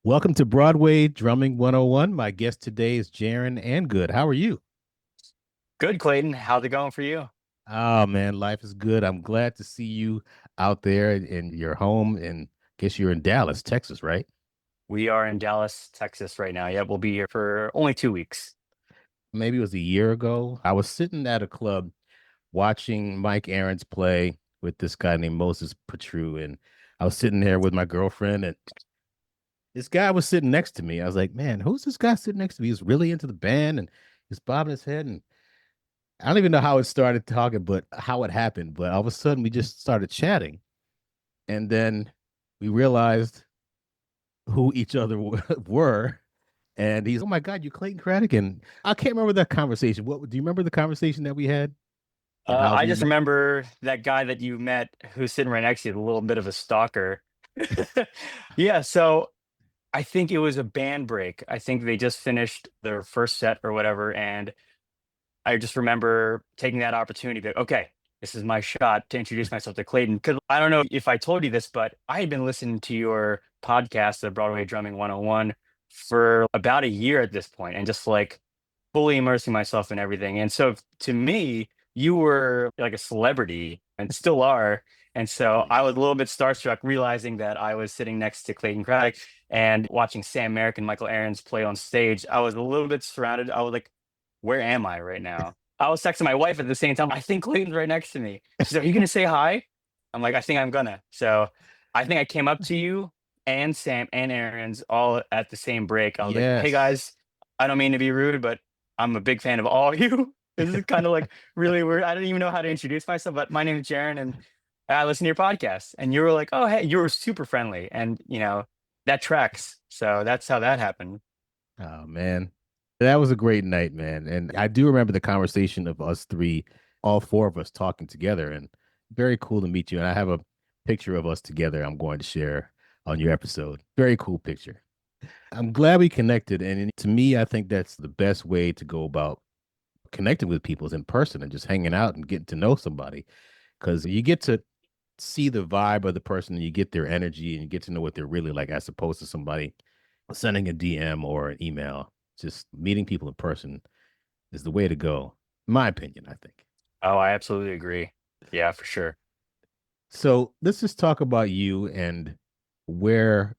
Welcome to Broadway Drumming 101. My guest today is Jaren Angud. How are you? Good, Clayton. How's it going for you? Oh man, life is good. I'm glad to see you out there in your home, and guess you're in Dallas, Texas, right? We are in Dallas, Texas right now. Yeah, we'll be here for only 2 weeks. Maybe it was a year ago. I was sitting at a club watching Mike Aarons play with this guy named Moses Patru, and I was sitting there with my girlfriend, and this guy was sitting next to me. I was like, "Man, who's this guy sitting next to me? He's really into the band, and he's bobbing his head, and I don't even know how it started talking, but how it happened. But all of a sudden, we just started chatting, and then we realized who each other were. And he's, oh my God, you Clayton Craddock. And I can't remember that conversation. What do you remember the conversation that we had and how I we just met? remember that guy that you met who's sitting right next to you, a little bit of a stalker. Yeah, so I think it was a band break. I think they just finished their first set or whatever, and I just remember taking that opportunity to, okay, this is my shot to introduce myself to Clayton. Because I don't know if I told you this, but I had been listening to your podcast, the Broadway Drumming 101, for about a year at this point, and just like fully immersing myself in everything. And so to me, you were like a celebrity and still are. And so I was a little bit starstruck realizing that I was sitting next to Clayton Craddock and watching Sam Merrick and Michael Aarons play on stage. I was a little bit surrounded. I was like, where am I right now? I was texting my wife at the same time. I think Clayton's right next to me. She's like, are you going to say hi? I'm like, I think I'm gonna. So I think I came up to you and Sam and Aaron's all at the same break. I was like, hey Yes. guys, I don't mean to be rude, but I'm a big fan of all of you. This is kind of like really weird. I don't even know how to introduce myself, but my name is Jaren and I listen to your podcast. And you were like, oh, hey, you were super friendly. And, that tracks. So that's how that happened. Oh man. That was a great night, man. And I do remember the conversation of us three, all four of us talking together, and very cool to meet you. And I have a picture of us together I'm going to share on your episode. Very cool picture. I'm glad we connected. And to me, I think that's the best way to go about connecting with people is in person and just hanging out and getting to know somebody because you get to see the vibe of the person and you get their energy and you get to know what they're really like as opposed to somebody sending a DM or an email. Just meeting people in person is the way to go, in my opinion, I think. Oh, I absolutely agree. Yeah, for sure. So let's just talk about you and where,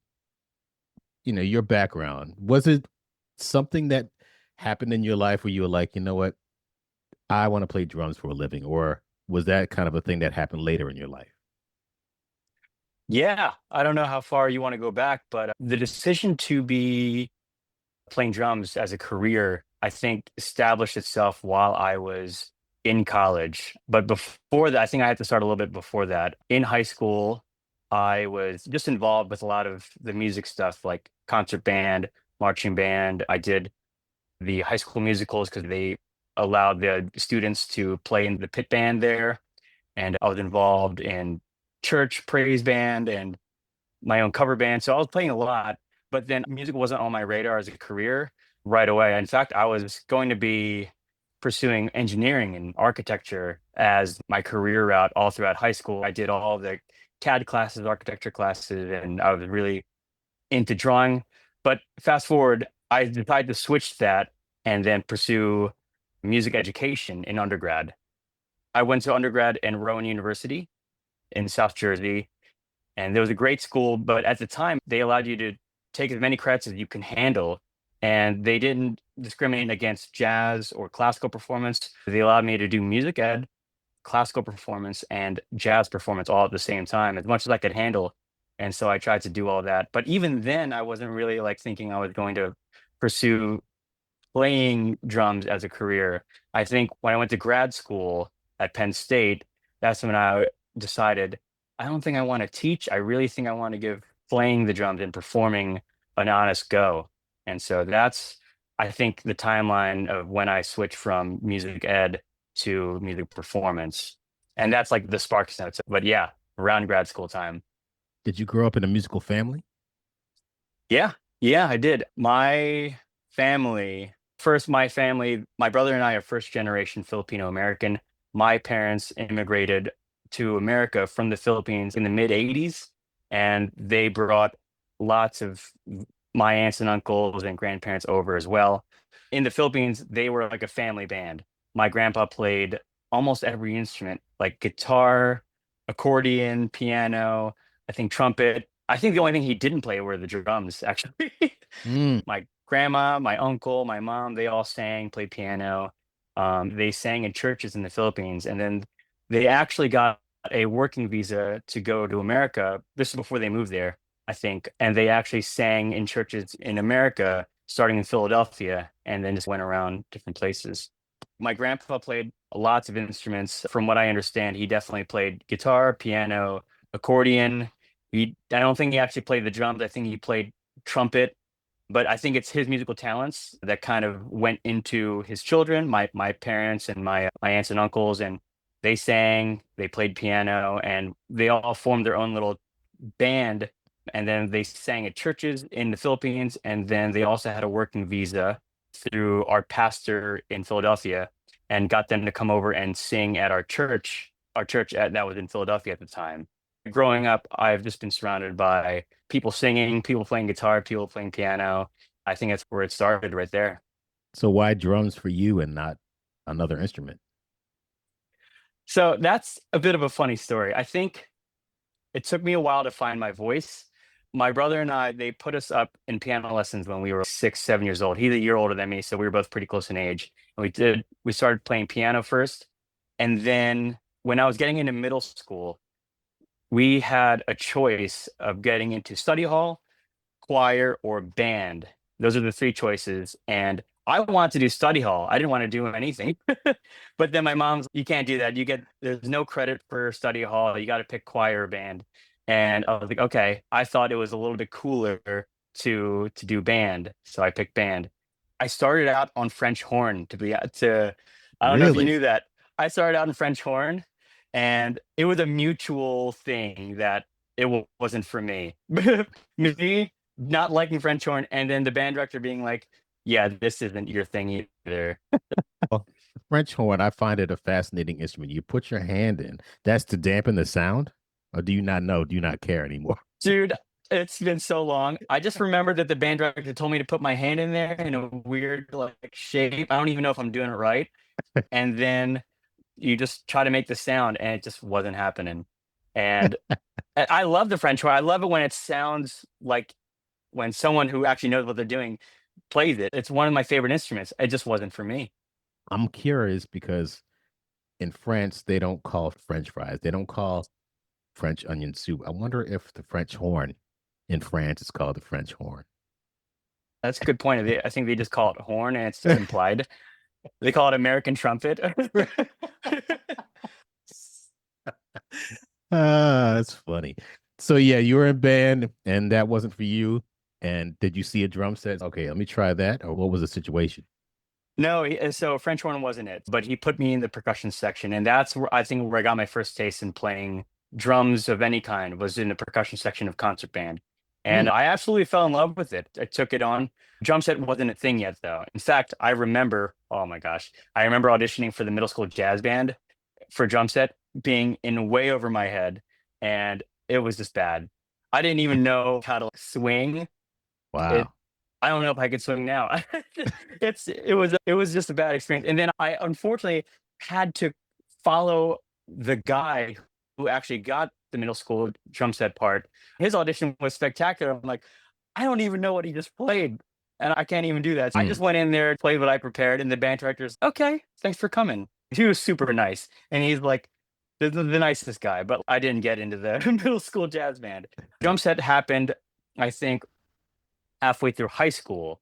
your background. Was it something that happened in your life where you were like, you know what, I want to play drums for a living? Or was that kind of a thing that happened later in your life? Yeah, I don't know how far you want to go back, but the decision to be playing drums as a career, I think, established itself while I was in college. But before that, I think I had to start a little bit before that. In high school, I was just involved with a lot of the music stuff like concert band, marching band. I did the high school musicals because they allowed the students to play in the pit band there. And I was involved in church praise band and my own cover band. So I was playing a lot, but then music wasn't on my radar as a career right away. In fact, I was going to be pursuing engineering and architecture as my career route all throughout high school. I did all the CAD classes, architecture classes, and I was really into drawing. But fast forward, I decided to switch that and then pursue music education in undergrad. I went to undergrad in Rowan University in South Jersey, and there was a great school, but at the time they allowed you to take as many credits as you can handle, and they didn't discriminate against jazz or classical performance. They allowed me to do music ed, classical performance, and jazz performance all at the same time, as much as I could handle. And so I tried to do all that. But even then, I wasn't really like thinking I was going to pursue playing drums as a career. I think when I went to grad school at Penn State, that's when I decided I don't think I want to teach. I really think I want to give playing the drums and performing an honest go. And so that's, I think, the timeline of when I switched from music ed to music performance. And that's like the spark notes. But yeah, around grad school time. Did you grow up in a musical family? Yeah, yeah, I did. My family, first, my family, my brother and I are first generation Filipino American. My parents immigrated to America from the Philippines in the mid 80s, and they brought lots of my aunts and uncles and grandparents over as well. In the Philippines, they were like a family band. My grandpa played almost every instrument, like guitar, accordion, piano, I think trumpet. I think the only thing he didn't play were the drums, actually. Mm, My grandma, my uncle, my mom, they all sang, played piano. They sang in churches in the Philippines. And then they actually got a working visa to go to America. This is before they moved there, I think. And they actually sang in churches in America, starting in Philadelphia, and then just went around different places. My grandpa played lots of instruments. From what I understand, he definitely played guitar, piano, accordion. I don't think he actually played the drums. I think he played trumpet, but I think it's his musical talents that kind of went into his children, my parents and my aunts and uncles, and they sang, they played piano, and they all formed their own little band. And then they sang at churches in the Philippines, and then they also had a working visa through our pastor in Philadelphia, and got them to come over and sing at that was in Philadelphia at the time. Growing up, I've just been surrounded by people singing, people playing guitar, people playing piano. I think that's where it started right there. so why drums for you and not another instrument? So that's a bit of a funny story. I think it took me a while to find my voice. My brother and I, they put us up in piano lessons when we were 6, 7 years old. He's a year older than me, so we were both pretty close in age. And we started playing piano first. And then when I was getting into middle school, we had a choice of getting into study hall, choir, or band. Those are the three choices. And I wanted to do study hall. I didn't want to do anything. But then my mom's, you can't do that. There's no credit for study hall. You got to pick choir or band. And I was like, okay. I thought it was a little bit cooler to do band. So I picked band. I started out on French horn I don't know if you Really? knew that. I started out in French horn, and it was a mutual thing that wasn't for me. Me not liking French horn, and then the band director being like, "Yeah, this isn't your thing either." Well, the French horn, I find it a fascinating instrument. You put your hand in. That's to dampen the sound? Or do you not know? Do you not care anymore? Dude, it's been so long. I just remember that the band director told me to put my hand in there in a weird like shape. I don't even know if I'm doing it right. And then you just try to make the sound, and it just wasn't happening. And I love the French horn. I love it when it sounds like when someone who actually knows what they're doing plays it. It's one of my favorite instruments. It just wasn't for me. I'm curious because in France, they don't call French fries. They don't call French onion soup. I wonder if the French horn in France is called the French horn. That's a good point. I think they just call it horn, and it's just implied. They call it American trumpet. That's funny. So yeah, you were in band and that wasn't for you. And did you see a drum set? Okay, let me try that. Or what was the situation? No, so French horn wasn't it, but he put me in the percussion section, and that's where I think where I got my first taste in playing drums of any kind was in the percussion section of concert band, Hmm. and I absolutely fell in love with it. I took it on. Drum set wasn't a thing yet, though. In fact, I remember, oh my gosh, I remember auditioning for the middle school jazz band for drum set being in way over my head, and it was just bad. I didn't even know how to like, swing. It Wow. I don't know if I could swim now. It was just a bad experience. And then I unfortunately had to follow the guy who actually got the middle school drum set part. His audition was spectacular. I'm like, I don't even know what he just played. And I can't even do that. So I Hmm. just went in there, played what I prepared, and the band director's okay, thanks for coming. He was super nice. And he's like the nicest guy, but I didn't get into the middle school jazz band. Drum set happened, I think, halfway through high school.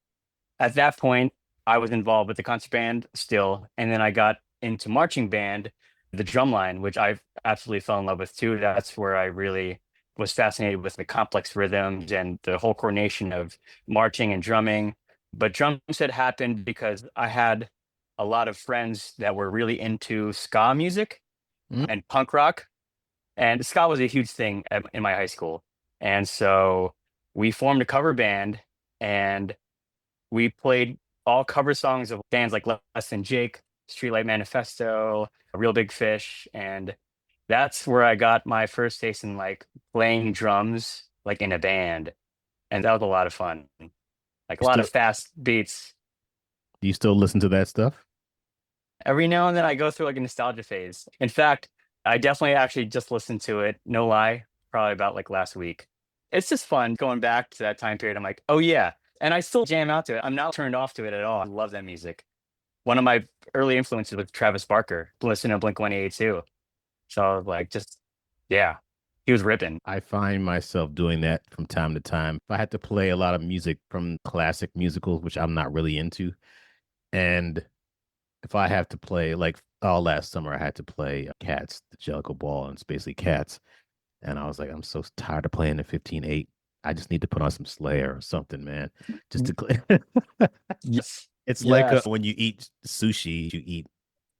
At that point, I was involved with the concert band still, and then I got into marching band, the drum line, which I absolutely fell in love with too. That's where I really was fascinated with the complex rhythms and the whole coordination of marching and drumming. But drum set happened because I had a lot of friends that were really into ska music Hmm. and punk rock, and ska was a huge thing in my high school. And so we formed a cover band, and we played all cover songs of bands like Less Than Jake, Streetlight Manifesto, Real Big Fish, and that's where I got my first taste in like playing drums like in a band, and that was a lot of fun. like a You lot still of fast beats. do you still listen to that stuff? Every now and then I go through like a nostalgia phase. In fact, I definitely actually just listened to it, no lie, probably about like last week. It's just fun going back to that time period. I'm like, oh yeah. And I still jam out to it. I'm not turned off to it at all. I love that music. One of my early influences was Travis Barker, listening to Blink 182. So I was like, just, yeah, he was ripping. I find myself doing that from time to time. If I had to play a lot of music from classic musicals, which I'm not really into, and if I have to play like all last summer, I had to play Cats, the Jellicle Ball, and it's basically Cats. And I was like, I'm so tired of playing the 15/8. I just need to put on some Slayer or something, man. Just to clear. Yes. It's like Yes. when you eat sushi, you eat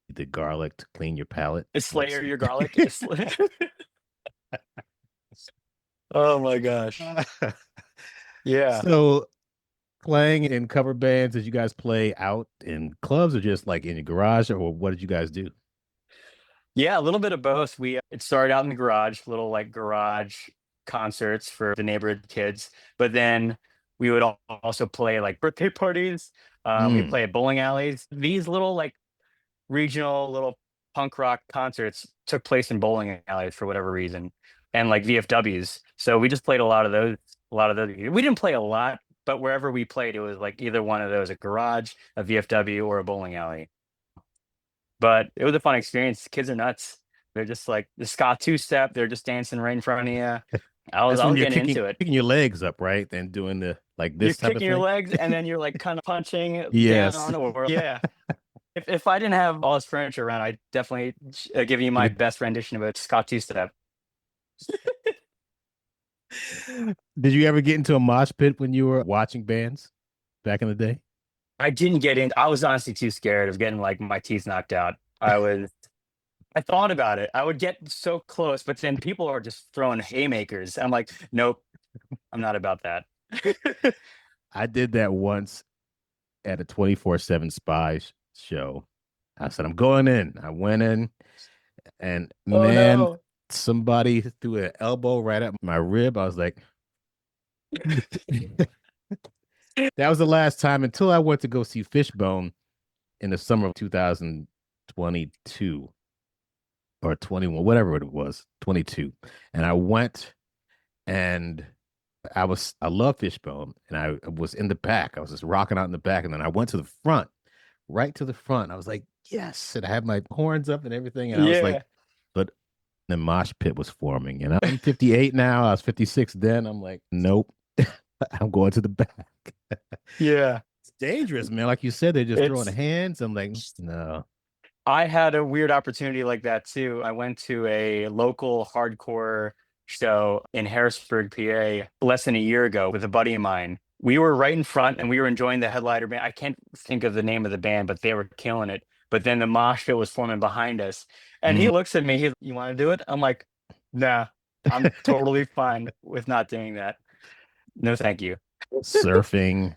the garlic to clean your palate. Is Like, Slayer your garlic? Oh my gosh. Yeah. so playing in cover bands, did you guys play out in clubs or just like in your garage, or what did you guys do? Yeah, a little bit of both. It started out in the garage, little like garage concerts for the neighborhood kids, but then we would also play like birthday parties. We Mm. play at bowling alleys. These little like regional little punk rock concerts took place in bowling alleys for whatever reason, and like VFWs. So we just played a lot of those. A lot of those. We didn't play a lot, but wherever we played, it was like either one of those, a garage, a VFW, or a bowling alley. But it was a fun experience. Kids are nuts. They're just like the ska two step. They're just dancing right in front of you. That's I when was you're getting kicking into it. kicking your legs up, right? And doing the like You're this type of kicking your thing. legs and then you're like kind of punching Yes. down, or yeah. If I didn't have all this furniture around, I'd definitely give you my Give best rendition of a ska two step. Did you ever get into a mosh pit when you were watching bands back in the day? I didn't get in. I was honestly too scared of getting like my teeth knocked out. I thought about it. I would get so close, but then people are just throwing haymakers. I'm like, nope, I'm not about that. I did that once at a 24/7 spy show. I said, I'm going in. I went in, and Oh man, no. somebody threw an elbow right at my rib. I was like, that was the last time until I went to go see Fishbone in the summer of 2022 or 21, whatever it was, 22. And I went and I love Fishbone, and I was in the back. I was just rocking out in the back, and then I went to the front, right to the front. I was like, yes, and I had my horns up and everything, and I was like, Yeah. but the mosh pit was forming, and I'm 58 now. I was 56 then. I'm like, nope, I'm going to the back. Yeah. It's dangerous, man. Like you said, they're just throwing It's hands. I'm like, no. I had a weird opportunity like that too. I went to a local hardcore show in Harrisburg, PA, less than a year ago with a buddy of mine. We were right in front and we were enjoying the headliner band. I can't think of the name of the band, but they were killing it. But then the mosh pit was forming behind us. And Mm. he looks at me, you want to do it? I'm like, nah, I'm totally fine with not doing that. No, thank you. Surfing.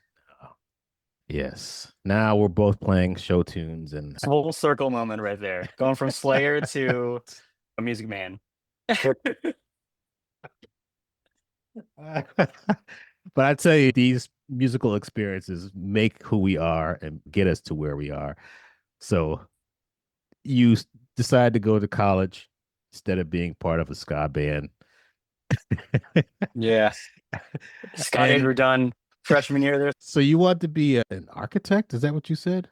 Yes. Now we're both playing show tunes and Full circle moment right there. Going from Slayer to a Music Man. but I tell you, these musical experiences make who we are and get us to where we are. So you decide to go to college instead of being part of a ska band. Yeah. Scott And Andrew Dunn, freshman year there. so you want to be an architect? Is that what you said?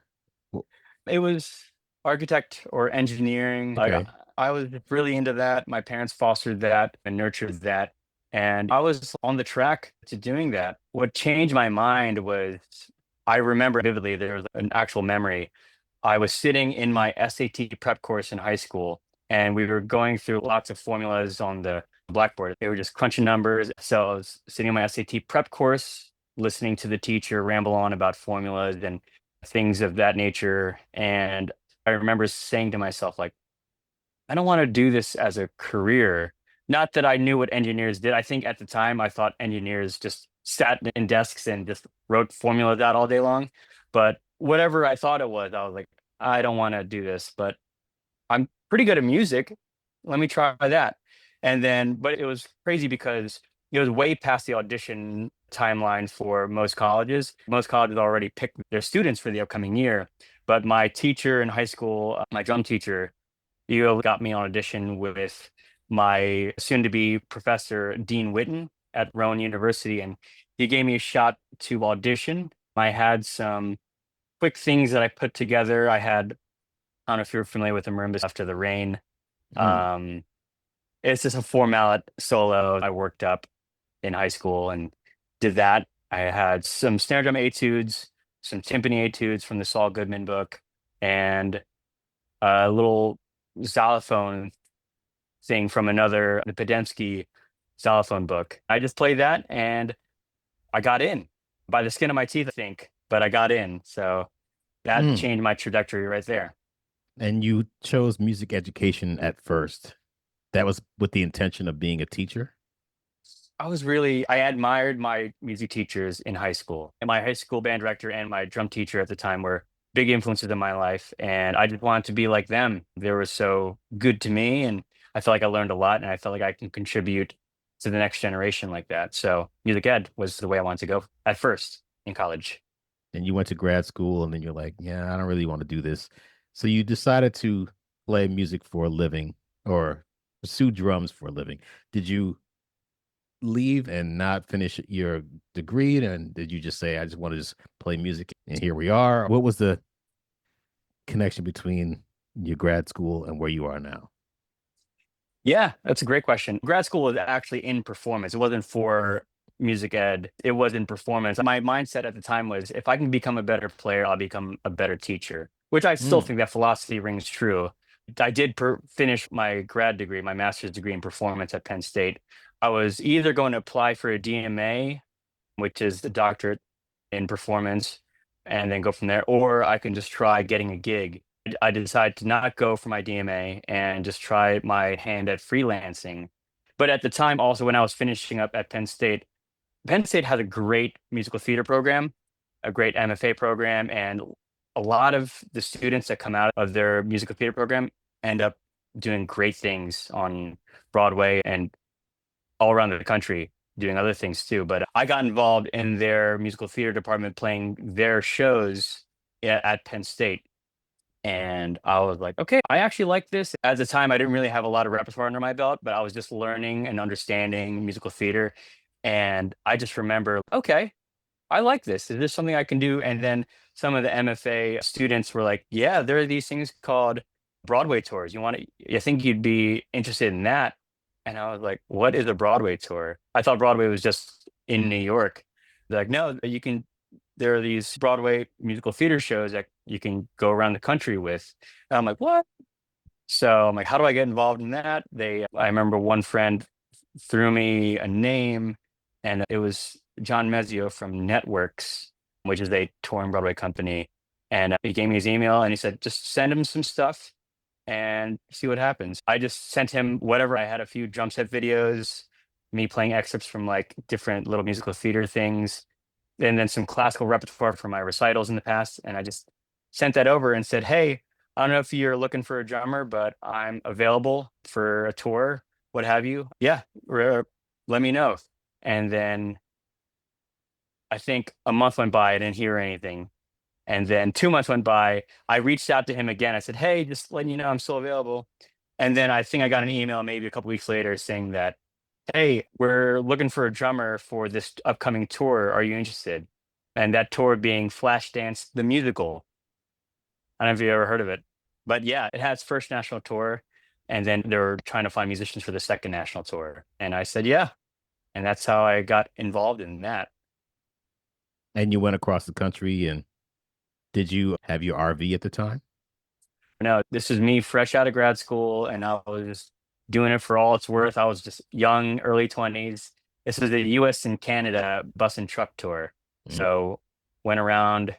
Well, It was architect or engineering. okay. I was really into that. My parents fostered that and nurtured that. And I was on the track to doing that. What changed my mind was I remember vividly, there was an actual memory. I was sitting in my SAT prep course in high school, and we were going through lots of formulas on the blackboard. They were just crunching numbers. So I was sitting in my SAT prep course, listening to the teacher ramble on about formulas and things of that nature. And I remember saying to myself, like, I don't want to do this as a career. Not that I knew what engineers did. I think at the time I thought engineers just sat in desks and just wrote formulas out all day long. But whatever I thought it was, I was like, I don't want to do this, but I'm pretty good at music. Let me try that. And then, but it was crazy because it was way past the audition timeline for most colleges. Most colleges already picked their students for the upcoming year. But my teacher in high school, my drum teacher, he got me on audition with my soon-to-be professor, Dean Witten at Rowan University, and he gave me a shot to audition. I had some quick things that I put together. I don't know if you're familiar with the marimba After the Rain. Mm, Um, it's just a 4 mallet solo I worked up in high school and did that. I had some snare drum etudes, some timpani etudes from the Saul Goodman book, and a little xylophone thing from the Podensky xylophone book. I just played that and I got in by the skin of my teeth, I think, but I got in. So that mm. changed my trajectory right there. And you chose music education at first. That was with the intention of being a teacher? I admired my music teachers in high school. And my high school band director and my drum teacher at the time were big influences in my life. And I just wanted to be like them. They were so good to me. And I felt like I learned a lot and I felt like I can contribute to the next generation like that. So music ed was the way I wanted to go at first in college. And you went to grad school and then you're like, yeah, I don't really want to do this. So you decided to play music for a living or pursue drums for a living. Did you leave and not finish your degree? And did you just say, I just want to just play music and here we are? What was the connection between your grad school and where you are now? Yeah, that's a great question. Grad school was actually in performance. It wasn't for music ed. It was in performance. My mindset at the time was if I can become a better player, I'll become a better teacher, which I still Mm, think that philosophy rings true. I did finish my grad degree, my master's degree in performance at Penn State. I was either going to apply for a DMA, which is the doctorate in performance, and then go from there, or I can just try getting a gig. I decided to not go for my DMA and just try my hand at freelancing. But at the time, also when I was finishing up at Penn State has a great musical theater program, a great MFA program, and a lot of the students that come out of their musical theater program end up doing great things on Broadway and all around the country doing other things too. But I got involved in their musical theater department playing their shows at Penn State. And I was like, okay, I actually like this. At the time, I didn't really have a lot of repertoire under my belt, but I was just learning and understanding musical theater. And I just remember, okay, I like this. Is this something I can do? And then some of the MFA students were like, yeah, there are these things called Broadway tours. I think you'd be interested in that. And I was like, what is a Broadway tour? I thought Broadway was just in New York. They're like, no, there are these Broadway musical theater shows that you can go around the country with. And I'm like, what? So I'm like, how do I get involved in that? I remember one friend threw me a name, and it was John Mezio from Networks, which is a touring Broadway company. And he gave me his email and he said, just send him some stuff and see what happens. I just sent him whatever. I had a few drum set videos, me playing excerpts from like different little musical theater things, and then some classical repertoire from my recitals in the past. And I just sent that over and said, hey, I don't know if you're looking for a drummer, but I'm available for a tour, what have you. Yeah, let me know. And then I think a month went by, I didn't hear anything. And then 2 months went by. I reached out to him again. I said, hey, just letting you know I'm still available. And then I think I got an email maybe a couple weeks later saying that, hey, we're looking for a drummer for this upcoming tour. Are you interested? And that tour being Flashdance the musical. I don't know if you ever heard of it. But yeah, it had its first national tour. And then they were trying to find musicians for the second national tour. And I said, yeah. And that's how I got involved in that. and you went across the country and did you have your RV at the time? No, this is me fresh out of grad school, and I was just doing it for all it's worth. I was just young, early 20s. This was the US and Canada bus and truck tour. Mm. So went around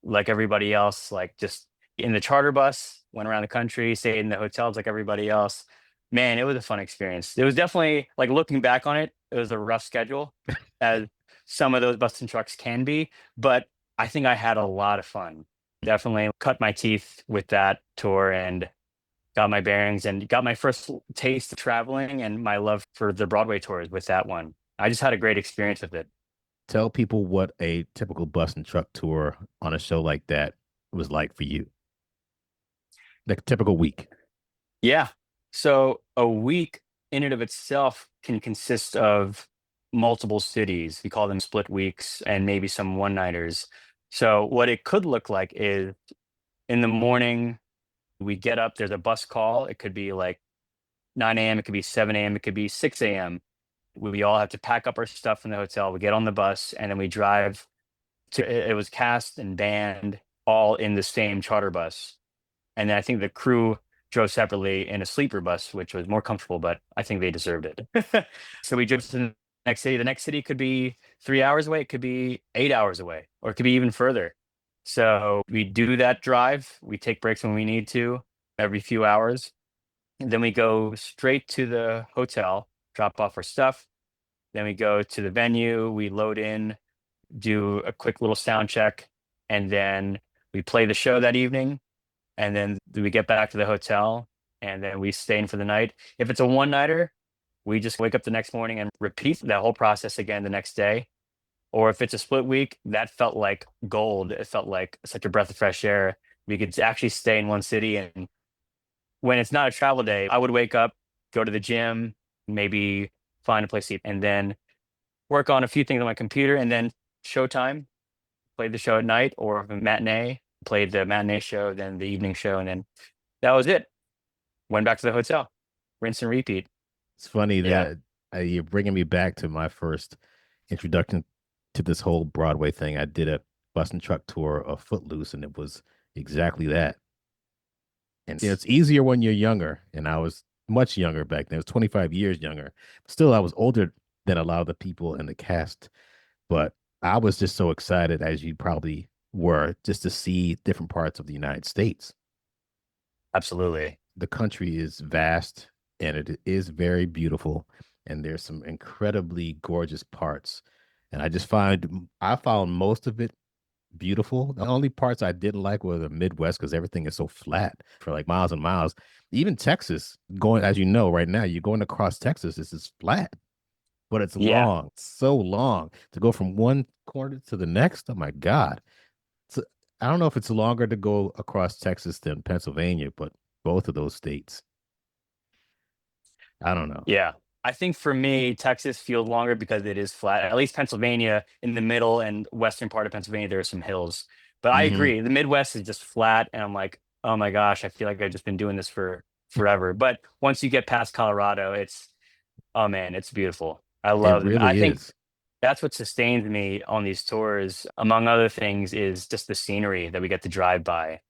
like everybody else, like just in the charter bus, went around the country, stayed in the hotels like everybody else. Man, it was a fun experience. It was definitely like looking back on it, it was a rough schedule, as some of those bus and trucks can be, but I think I had a lot of fun. Definitely cut my teeth with that tour and got my bearings and got my first taste of traveling and my love for the Broadway tours with that one. I just had a great experience with it. Tell people what a typical bus and truck tour on a show like that was like for you. Like a typical week. Yeah. So a week in and of itself can consist of multiple cities. We call them split weeks and maybe some one-nighters. So what it could look like is in the morning, we get up, there's a bus call. It could be like 9 a.m., it could be 7 a.m., it could be 6 a.m. We all have to pack up our stuff in the hotel. We get on the bus and then we drive to it was cast and band all in the same charter bus. And then I think the crew drove separately in a sleeper bus, which was more comfortable, but I think they deserved it. So we drove to the next city. The next city could be 3 hours away, it could be 8 hours away, or it could be even further. So we do that drive. We take breaks when we need to every few hours. And then we go straight to the hotel, drop off our stuff. Then we go to the venue, we load in, do a quick little sound check, and then we play the show that evening. And then we get back to the hotel and then we stay in for the night. If it's a one nighter, we just wake up the next morning and repeat that whole process again the next day. Or if it's a split week, that felt like gold. It felt like such a breath of fresh air. We could actually stay in one city. And when it's not a travel day, I would wake up, go to the gym, maybe find a place to eat, and then work on a few things on my computer. And then showtime, play the show at night, or a matinee, played the matinee show, then the evening show, and then that was it. Went back to the hotel, rinse and repeat. It's funny Yeah, that you're bringing me back to my first introduction to this whole Broadway thing. I did a bus and truck tour of Footloose, and it was exactly that. And it's easier when you're younger, and I was much younger back then. I was 25 years younger. Still, I was older than a lot of the people in the cast, but I was just so excited, as you probably were, just to see different parts of the United States. absolutely. The country is vast and it is very beautiful, and there's some incredibly gorgeous parts. And I found most of it beautiful. The only parts I didn't like were the Midwest because everything is so flat for like miles and miles. Even Texas, going as you know, right now, you're going across Texas, this is flat, but it's Yeah, long, so long to go from one corner to the next. Oh my God. So I don't know if it's longer to go across Texas than Pennsylvania, but both of those states. I don't know. yeah. I think for me, Texas feels longer because it is flat. At least Pennsylvania, in the middle and western part of Pennsylvania, there are some hills. But I Hmm. agree, the Midwest is just flat, and I'm like, oh my gosh, I feel like I've just been doing this for forever. But once you get past Colorado, it's oh man, it's beautiful. I It love them. I really think is. that's what sustains me on these tours, among other things, is just the scenery that we get to drive by.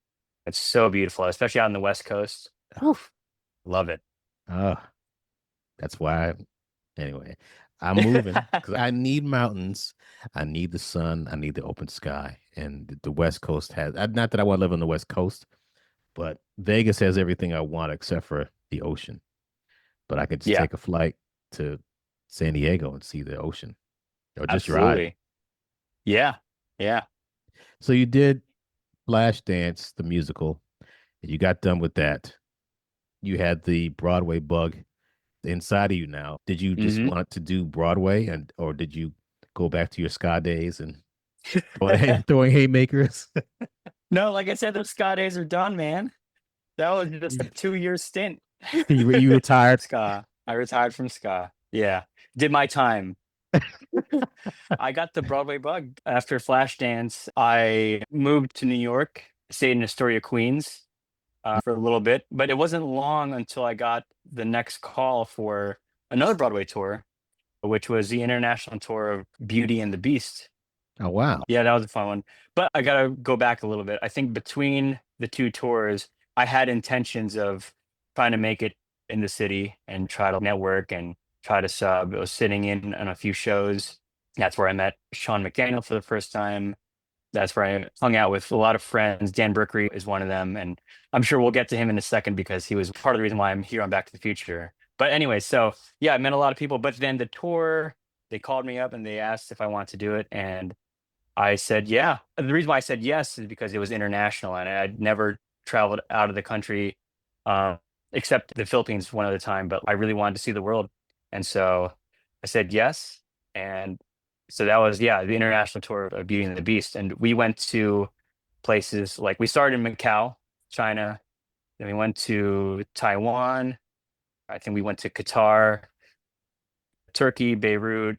It's so beautiful, especially out on the West Coast. Oof, love it. Uh, that's why. Anyway, I'm moving because I need mountains. I need the sun. I need the open sky. And the West Coast has, not that I want to live on the West Coast, but Vegas has everything I want except for the ocean. But I could just Yeah, take a flight to San Diego and see the ocean or just drive. absolutely. Yeah, yeah. So you did Flashdance, the musical, and you got done with that. You had the Broadway bug inside of you now. Did you just Hmm. want to do Broadway, and or did you go back to your ska days and throwing haymakers? No, like I said, those ska days are done, man. That was just a 2 year stint. You retired. Ska. I retired from ska. Yeah, did my time. I got the Broadway bug after Flashdance. I moved to New York, stayed in Astoria, Queens, for a little bit, but it wasn't long until I got the next call for another Broadway tour, which was the international tour of Beauty and the Beast. Oh wow. Yeah, that was a fun one. But I gotta go back a little bit. I think between the two tours, I had intentions of trying to make it in the city and try to network and try to sub. I was sitting in on a few shows. That's where I met Sean McDaniel for the first time. That's where I hung out with a lot of friends. Dan Brookery is one of them, and I'm sure we'll get to him in a second because he was part of the reason why I'm here on Back to the Future. But anyway, so yeah, I met a lot of people. But then the tour, they called me up and they asked if I want to do it, and I said yeah. The reason why I said yes is because it was international, and I'd never traveled out of the country, um, except the Philippines one other time. But I really wanted to see the world, and so I said yes. And so that was, yeah, the international tour of Beauty and the Beast. And we went to places like we started in Macau, China, then we went to Taiwan. I think we went to Qatar, Turkey, Beirut,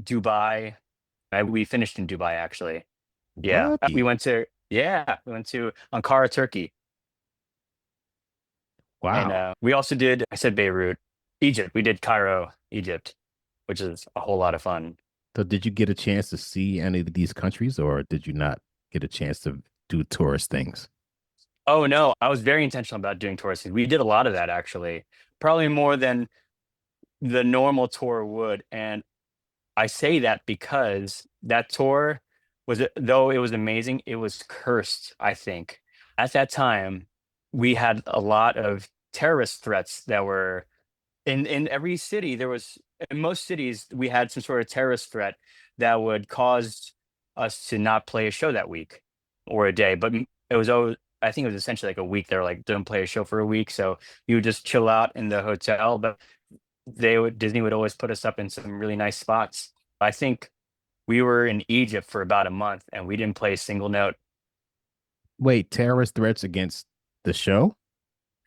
Dubai. We finished in Dubai actually. Yeah. What? We went to Ankara, Turkey. And Wow. we also did, I said Beirut, Egypt. We did Cairo, Egypt, which is a whole lot of fun. So did you get a chance to see any of these countries, or did you not get a chance to do tourist things? Oh no, I was very intentional about doing touristy. We did a lot of that actually, probably more than the normal tour would. And I say that because that tour though it was amazing, it was cursed, I think. At that time, we had a lot of terrorist threats that were in every city. There was in most cities we had some sort of terrorist threat that would cause us to not play a show that week or a day. But it was always, I think it was essentially like a week. They're like, don't play a show for a week. So you would just chill out in the hotel. But Disney would always put us up in some really nice spots. I think we were in Egypt for about a month and we didn't play a single note. Wait, terrorist threats against the show?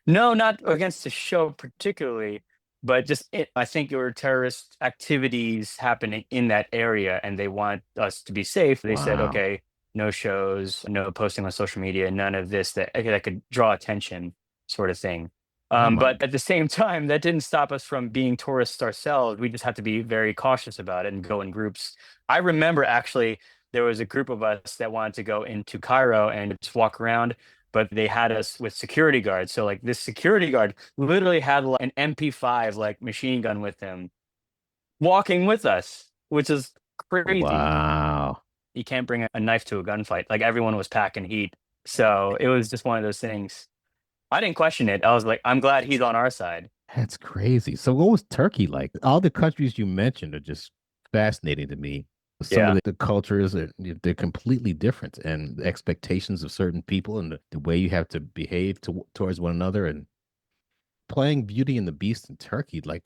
No, not against the show particularly, but I think there were terrorist activities happening in that area and they want us to be safe. They said, Wow. okay, no shows, no posting on social media, none of this that could draw attention, sort of thing. Oh my. But at the same time, that didn't stop us from being tourists ourselves. We just had to be very cautious about it and go in groups. I remember actually there was a group of us that wanted to go into Cairo and just walk around, but they had us with security guards. So like this security guard literally had like an MP5 like machine gun with him walking with us, which is crazy. Wow. You can't bring a knife to a gunfight. Like everyone was packing heat. So it was just one of those things. I didn't question it. I was like, I'm glad he's on our side. That's crazy. So what was Turkey like? All the countries you mentioned are just fascinating to me. Some of Yeah. the cultures are they're completely different, and the expectations of certain people and the way you have to behave towards one another, and playing Beauty and the Beast in Turkey. Like,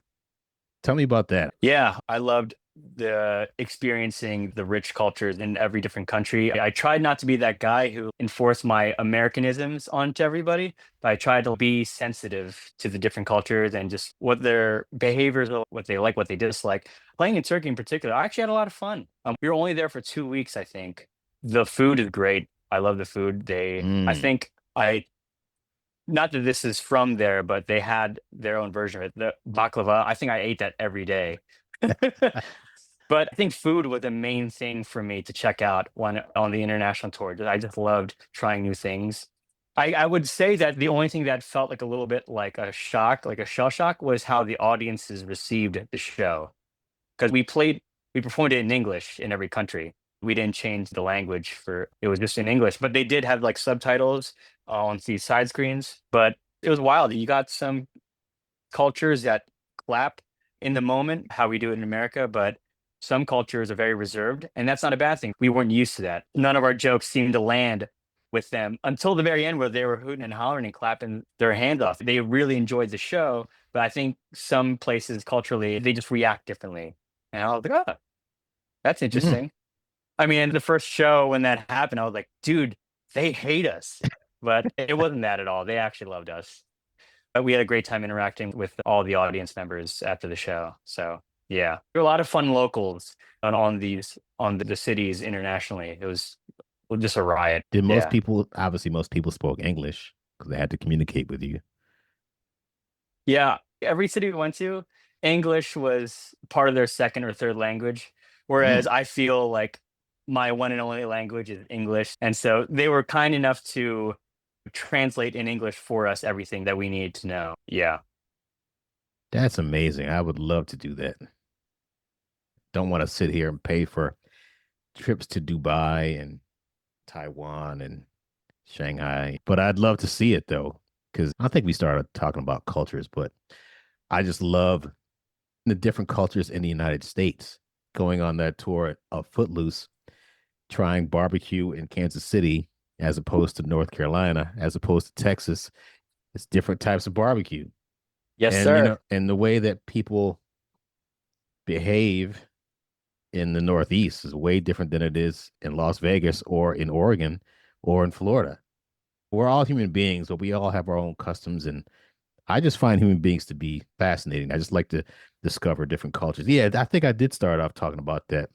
tell me about that. Yeah, I loved the experiencing the rich cultures in every different country. I tried not to be that guy who enforced my Americanisms onto everybody, but I tried to be sensitive to the different cultures and just what their behaviors are, what they like, what they dislike. Playing in Turkey in particular, I actually had a lot of fun. We were only there for 2 weeks, I think. The food is great. I love the food. I Mm. think I not that this is from there, but they had their own version of it. The baklava, I think I ate that every day. But I think food was the main thing for me to check out when on the international tour. I just loved trying new things. I would say that the only thing that felt like a little bit like a shock, like a shell shock, was how the audiences received the show. Because we performed it in English in every country. We didn't change the language it was just in English, but they did have like subtitles on these side screens. But it was wild. You got some cultures that clap in the moment, how we do it in America, but some cultures are very reserved, and that's not a bad thing. We weren't used to that. None of our jokes seemed to land with them until the very end, where they were hooting and hollering and clapping their hands off. They really enjoyed the show, but I think some places culturally they just react differently. And I was like, oh, that's Mm. interesting. I mean, the first show when that happened, I was like, dude, they hate us. But it wasn't that at all. They actually loved us. But we had a great time interacting with all the audience members after the show. So yeah, there were a lot of fun locals on the cities internationally. It was just a riot. Did most Yeah. people, obviously, most people spoke English because they had to communicate with you? Yeah. Every city we went to, English was part of their second or third language. Mm. Whereas I feel like my one and only language is English. And so they were kind enough to translate in English for us everything that we needed to know. Yeah. That's amazing. I would love to do that. Don't want to sit here and pay for trips to Dubai and Taiwan and Shanghai, but I'd love to see it though, because I think we started talking about cultures, but I just love the different cultures in the United States. Going on that tour of Footloose, trying barbecue in Kansas City as opposed to North Carolina, as opposed to Texas. It's different types of barbecue. Yes, And sir. and the way that people behave in the Northeast is way different than it is in Las Vegas or in Oregon or in Florida. We're all human beings, but we all have our own customs. And I just find human beings to be fascinating. I just like to discover different cultures. Yeah, I think I did start off talking about that.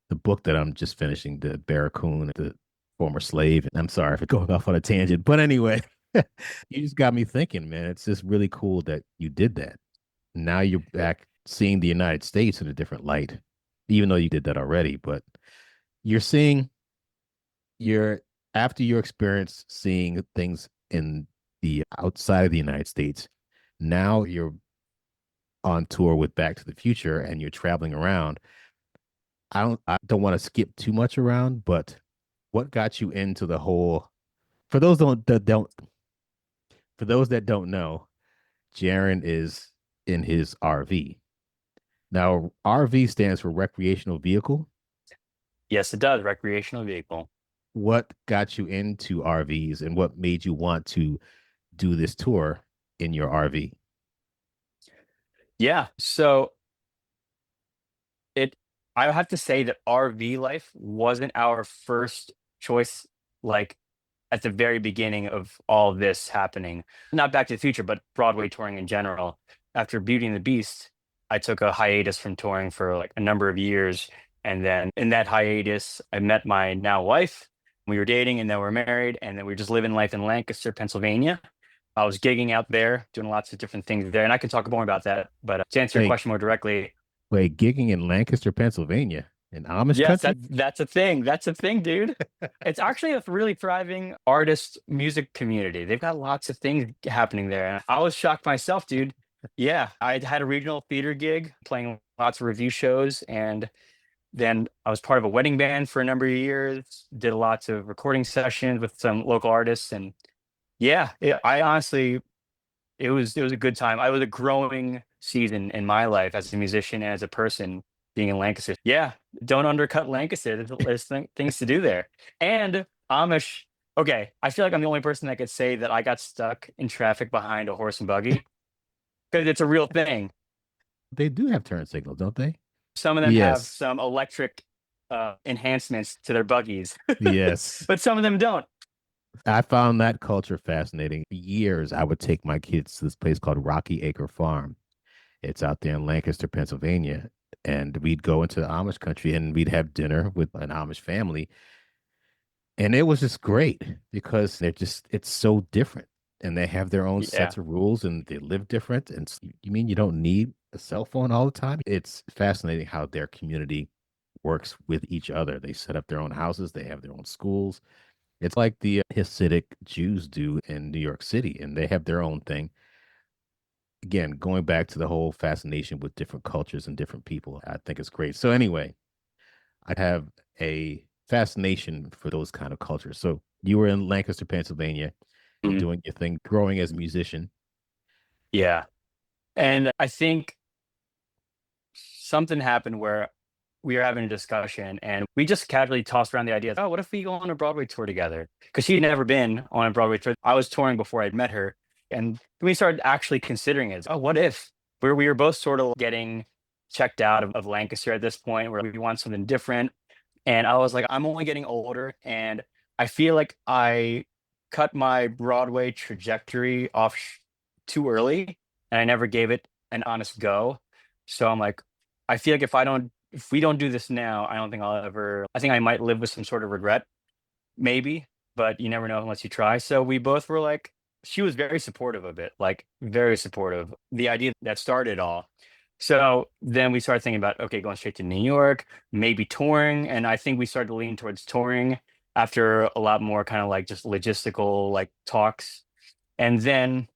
The book that I'm just finishing, the Barracoon, the former slave. I'm sorry for going off on a tangent, but anyway, you just got me thinking, man. It's just really cool that you did that. Now you're back seeing the United States in a different light, even though you did that already. But you're seeing you're after your experience seeing things in the outside of the United States. Now you're on tour with Back to the Future and you're traveling around. I don't want to skip too much around, but what got you into the whole for those don't for those that don't know, Jaren is in his RV. Now, RV stands for recreational vehicle. Yes, it does. Recreational vehicle. What got you into RVs and what made you want to do this tour in your RV? Yeah. So it I have to say that RV life wasn't our first choice, like at the very beginning of all this happening. Not Back to the Future, but Broadway touring in general. After Beauty and the Beast, I took a hiatus from touring for like a number of years. And then in that hiatus, I met my now wife. We were dating and then we're married. And then we were just living life in Lancaster, Pennsylvania. I was gigging out there, doing lots of different things there. And I can talk more about that. But to answer your Wait, question more directly, wait, gigging in Lancaster, Pennsylvania, in Amish yes, country? that's a thing. That's a thing, dude. It's actually a really thriving artist music community. They've got lots of things happening there. And I was shocked myself, dude. Yeah, I had a regional theater gig playing lots of review shows. And then I was part of a wedding band for a number of years, did lots of recording sessions with some local artists. And yeah, I honestly it was a good time. I was a growing season in my life as a musician and as a person being in Lancaster. Yeah, don't undercut Lancaster. There's things to do there. And Amish. Okay, I feel like I'm the only person that could say that I got stuck in traffic behind a horse and buggy because it's a real thing. They do have turn signals, don't they? Some of them have Yes. some electric enhancements to their buggies, Yes. but some of them don't. I found that culture fascinating. For years, I would take my kids to this place called Rocky Acre Farm. It's out there in Lancaster, Pennsylvania. And we'd go into the Amish country and we'd have dinner with an Amish family. And it was just great because it's so different. And they have their own Yeah, sets of rules and they live different. And you mean you don't need a cell phone all the time? It's fascinating how their community works with each other. They set up their own houses, they have their own schools. It's like the Hasidic Jews do in New York City, and they have their own thing. Again, going back to the whole fascination with different cultures and different people, I think it's great. So, anyway, I have a fascination for those kind of cultures. So, you were in Lancaster, Pennsylvania. You're mhm, doing your thing, growing as a musician. yeah. And I think something happened where we were having a discussion and we just casually tossed around the idea, oh, what if we go on a Broadway tour together? Because she'd never been on a Broadway tour. I was touring before I'd met her. And we started actually considering it. Oh, what if? Where we were both sort of getting checked out of Lancaster at this point, where we want something different. And I was like, I'm only getting older. And I feel like I cut my Broadway trajectory off too early. And I never gave it an honest go. So I'm like, I feel like if we don't do this now, I don't think I'll ever, I think I might live with some sort of regret, maybe, but you never know unless you try. So we both were like, she was very supportive of it, like very supportive. The idea that started it all. So then we started thinking about, okay, going straight to New York, maybe touring. And I think we started to lean towards touring after a lot more kind of like just logistical like talks. And then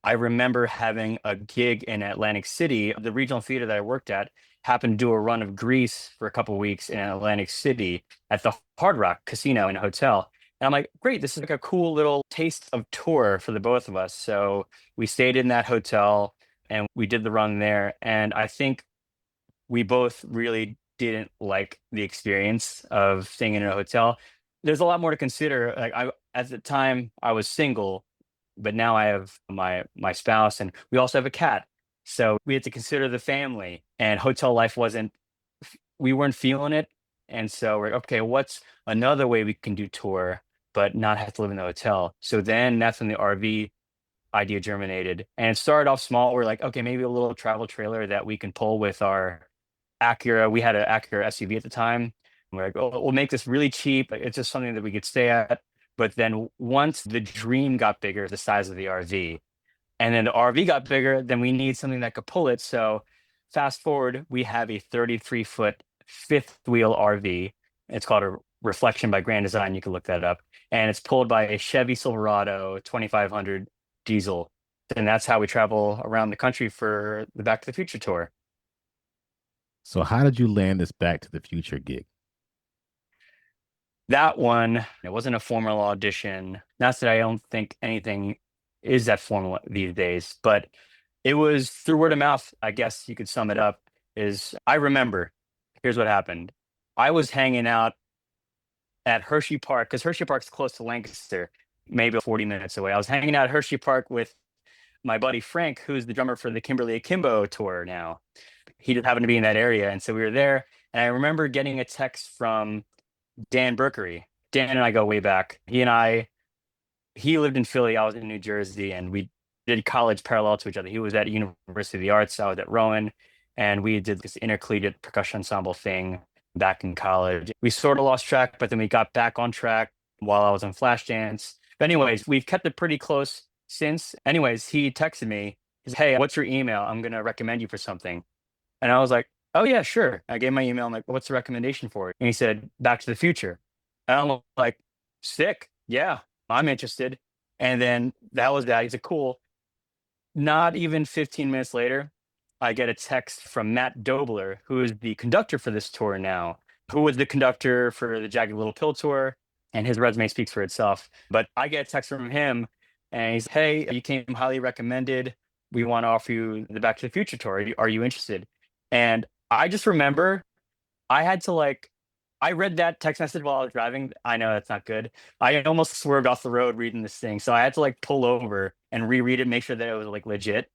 I remember having a gig in Atlantic City. The regional theater that I worked at happened to do a run of Grease for a couple of weeks in Atlantic City at the Hard Rock Casino and Hotel. And I'm like, great, this is like a cool little taste of tour for the both of us. So we stayed in that hotel and we did the run there. And I think we both really didn't like the experience of staying in a hotel. There's a lot more to consider. Like I at the time I was single, but now I have my spouse and we also have a cat. So we had to consider the family and hotel life wasn't we weren't feeling it. And so we're okay, what's another way we can do tour, but not have to live in the hotel? So then that's when the RV idea germinated. And it started off small. We're like, okay, maybe a little travel trailer that we can pull with our Acura. We had an Acura SUV at the time. We're like, oh, we'll make this really cheap. Like, it's just something that we could stay at. But then once the dream got bigger, the size of the RV, and then the RV got bigger, then we need something that could pull it. So fast forward, we have a 33-foot fifth wheel RV. It's called a Reflection by Grand Design. You can look that up. And it's pulled by a Chevy Silverado 2500 diesel. And that's how we travel around the country for the Back to the Future tour. So how did you land this Back to the Future gig? That one, it wasn't a formal audition. Not that I don't think anything is that formal these days, but it was through word of mouth, I guess you could sum it up. Is I remember, here's what happened. I was hanging out at Hershey Park because Hershey Park's close to Lancaster, maybe 40 minutes away. I was hanging out at Hershey Park with my buddy Frank, who's the drummer for the Kimberly Akimbo tour now. He just happened to be in that area. And so we were there. And I remember getting a text from Dan Berkery. Dan and I go way back. He lived in Philly. I was in New Jersey, and we did college parallel to each other. He was at University of the Arts. I was at Rowan, and we did this intercollegiate percussion ensemble thing back in college. We sort of lost track, but then we got back on track while I was on Flashdance. But anyways, we've kept it pretty close since. Anyways, he texted me. He said, "Hey, what's your email? I'm gonna recommend you for something." And I was like, "Oh yeah, sure." I gave my email. I'm like, "What's the recommendation for it?" And he said, "Back to the Future." And I'm like, "Sick. Yeah, I'm interested." And then that was that. He said, "Cool." Not even 15 minutes later, I get a text from Matt Dobler, who is the conductor for this tour now, who was the conductor for the Jagged Little Pill tour, and his resume speaks for itself. But I get a text from him, and he's, "Hey, you came highly recommended. We want to offer you the Back to the Future tour. Are you interested?" And I just remember I had to like, I read that text message while I was driving. I know that's not good. I almost swerved off the road reading this thing. So I had to like pull over and reread it, make sure that it was like legit.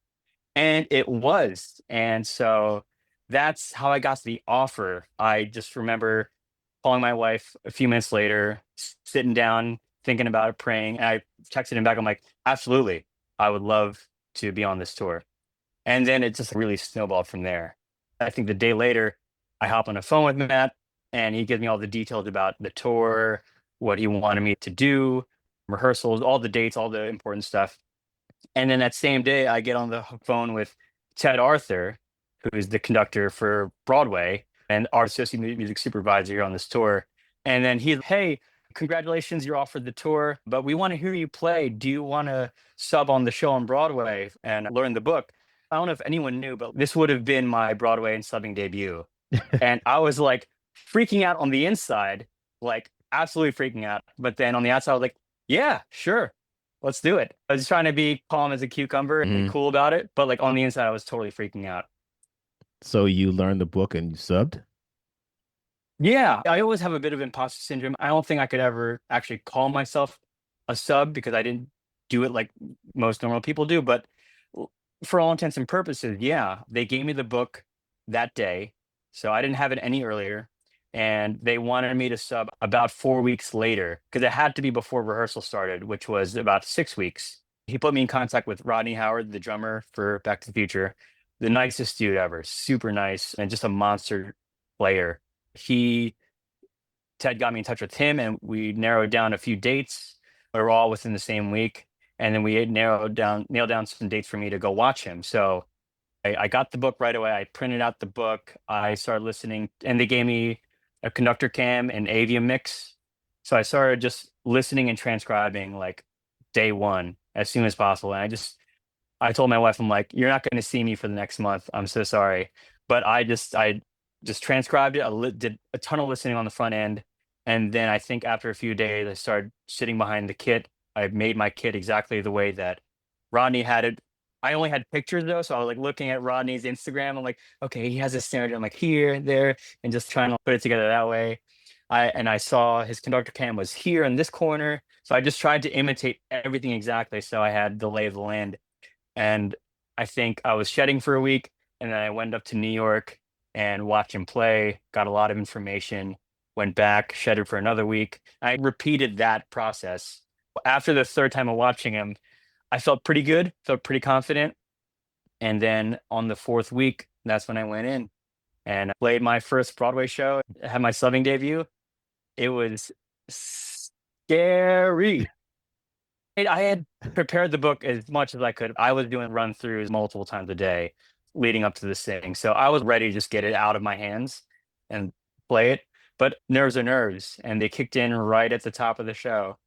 And it was. And so that's how I got the offer. I just remember calling my wife a few minutes later, sitting down, thinking about it, praying. And I texted him back. I'm like, absolutely. I would love to be on this tour. And then it just really snowballed from there. I think the day later, I hop on the phone with Matt, and he gives me all the details about the tour, what he wanted me to do, rehearsals, all the dates, all the important stuff. And then that same day, I get on the phone with Ted Arthur, who is the conductor for Broadway and our associate music supervisor here on this tour. And then he's, "Hey, congratulations, you're offered the tour, but we want to hear you play. Do you want to sub on the show on Broadway and learn the book?" I don't know if anyone knew, but this would have been my Broadway and subbing debut. And I was like freaking out on the inside, like absolutely freaking out. But then on the outside, I was like, yeah, sure, let's do it. I was trying to be calm as a cucumber and Mhm. cool about it. But like on the inside, I was totally freaking out. So you learned the book and you subbed? Yeah, I always have a bit of imposter syndrome. I don't think I could ever actually call myself a sub because I didn't do it like most normal people do. But l- for all intents and purposes, yeah, they gave me the book that day. So I didn't have it any earlier. And they wanted me to sub about 4 weeks later because it had to be before rehearsal started, which was about 6 weeks. He put me in contact with Rodney Howard, the drummer for Back to the Future, the nicest dude ever, super nice, and just a monster player. He Ted got me in touch with him, and we narrowed down a few dates. We were all within the same week, and then we had nailed down some dates for me to go watch him. So I got the book right away. I printed out the book. I started listening, and they gave me a conductor cam and avium mix. So I started just listening and transcribing like day one as soon as possible. And I told my wife, I'm like, "You're not going to see me for the next month. I'm so sorry." But I just transcribed it. Did a ton of listening on the front end, and then I think after a few days, I started sitting behind the kit. I made my kit exactly the way that Rodney had it. I only had pictures though, so I was like looking at Rodney's Instagram. I'm like, okay, he has a snare. I'm like here, there, and just trying to put it together that way. I saw his conductor cam was here in this corner, so I just tried to imitate everything exactly. So I had the lay of the land, and I think I was shedding for a week, and then I went up to New York, and watch him play, got a lot of information, went back, shedded for another week. I repeated that process. After the third time of watching him, I felt pretty good, felt pretty confident. And then on the fourth week, that's when I went in and played my first Broadway show, had my subbing debut. It was scary. I had prepared the book as much as I could. I was doing run throughs multiple times a day leading up to this thing. So I was ready to just get it out of my hands and play it. But nerves are nerves, and they kicked in right at the top of the show.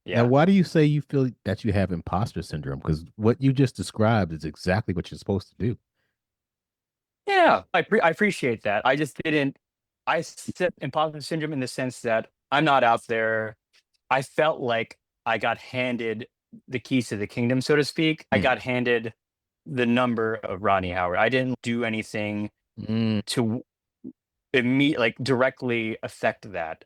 Now, Yeah. why do you say you feel that you have imposter syndrome? Because what you just described is exactly what you're supposed to do. Yeah. I appreciate that. I just didn't, I sit imposter syndrome in the sense that I'm not out there. I felt like I got handed the keys to the kingdom, so to speak. I Mm, got handed the number of Rodney Howard. I didn't do anything mm, to like directly affect that.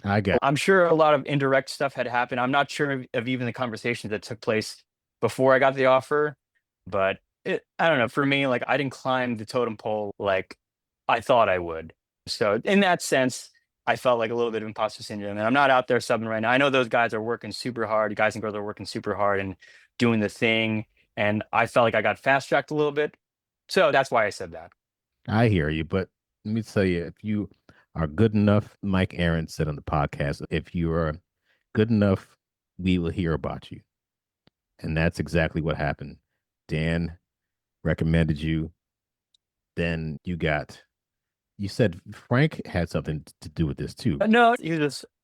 I got. I'm sure a lot of indirect stuff had happened. I'm not sure of even the conversations that took place before I got the offer, but I don't know. For me, like I didn't climb the totem pole like I thought I would. So in that sense, I felt like a little bit of imposter syndrome. And I'm not out there subbing right now. I know those guys are working super hard. Guys and girls are working super hard and doing the thing. And I felt like I got fast tracked a little bit. So that's why I said that. I hear you, but let me tell you, if you are good enough, Mike Aaron said on the podcast, if you are good enough, we will hear about you. And that's exactly what happened. Dan recommended you. Then you said Frank had something to do with this too. But no,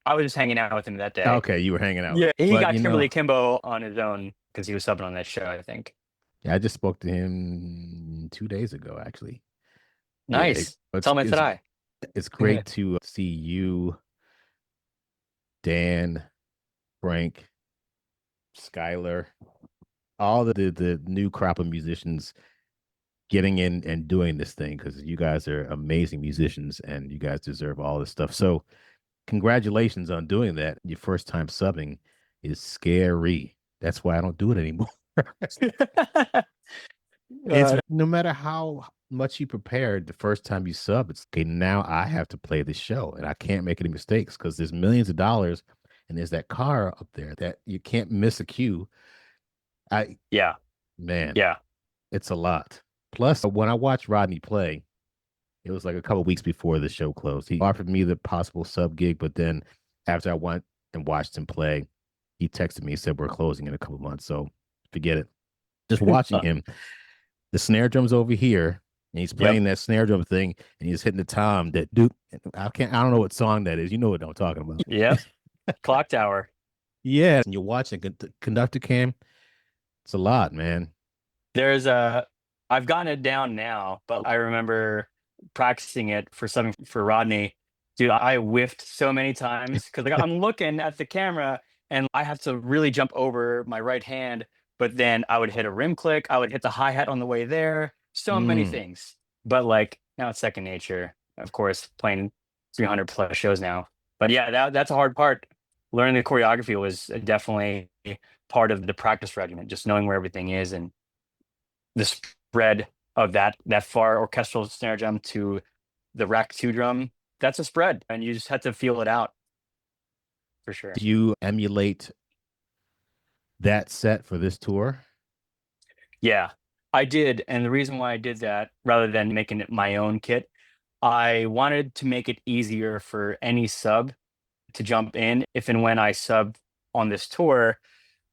I was just hanging out with him that day. Okay, you were hanging out with Yeah, him. he But got Kimberly Kimbo on his own because he was subbing on that show, I think. yeah, I just spoke to him 2 days ago, actually. Yeah, Nice. Tell him I said hi. it's great to see you, Dan, Frank, Skylar, all the new crop of musicians getting in and doing this thing because you guys are amazing musicians and you guys deserve all this stuff. So congratulations on doing that. Your first time subbing is scary. That's why I don't do it anymore. It's Uh, no matter how much you prepared the first time you sub, it's okay. Now I have to play the show and I can't make any mistakes because there's millions of dollars and there's that car up there that you can't miss a cue. I yeah, Man, yeah. it's a lot. Plus, when I watched Rodney play, it was like a couple weeks before the show closed. He offered me the possible sub gig, but then after I went and watched him play, he texted me and said we're closing in a couple months. So forget it. Just watching him, the snare drum's over here, and he's Yep, playing that snare drum thing, and he's hitting the tom that Duke. I don't know what song that is. You know what I'm talking about. yep. Clock tower. Yeah, and you're watching conductor cam. It's a lot, man. There's a, I've gotten it down now, but I remember practicing it for something for Rodney. Dude, I whiffed so many times because like I'm looking at the camera and I have to really jump over my right hand, but then I would hit a rim click, I would hit the hi-hat on the way there, so many Mm. things. But like now it's second nature, of course, playing 300 plus shows now. But yeah, that's a hard part. Learning the choreography was definitely part of the practice regimen, just knowing where everything is and the spread of that far orchestral snare drum to the rack two drum. That's a spread, and you just have to feel it out for sure. Do you emulate that set for this tour? Yeah, I did, and the reason why I did that, rather than making it my own kit, I wanted to make it easier for any sub to jump in if and when I sub on this tour,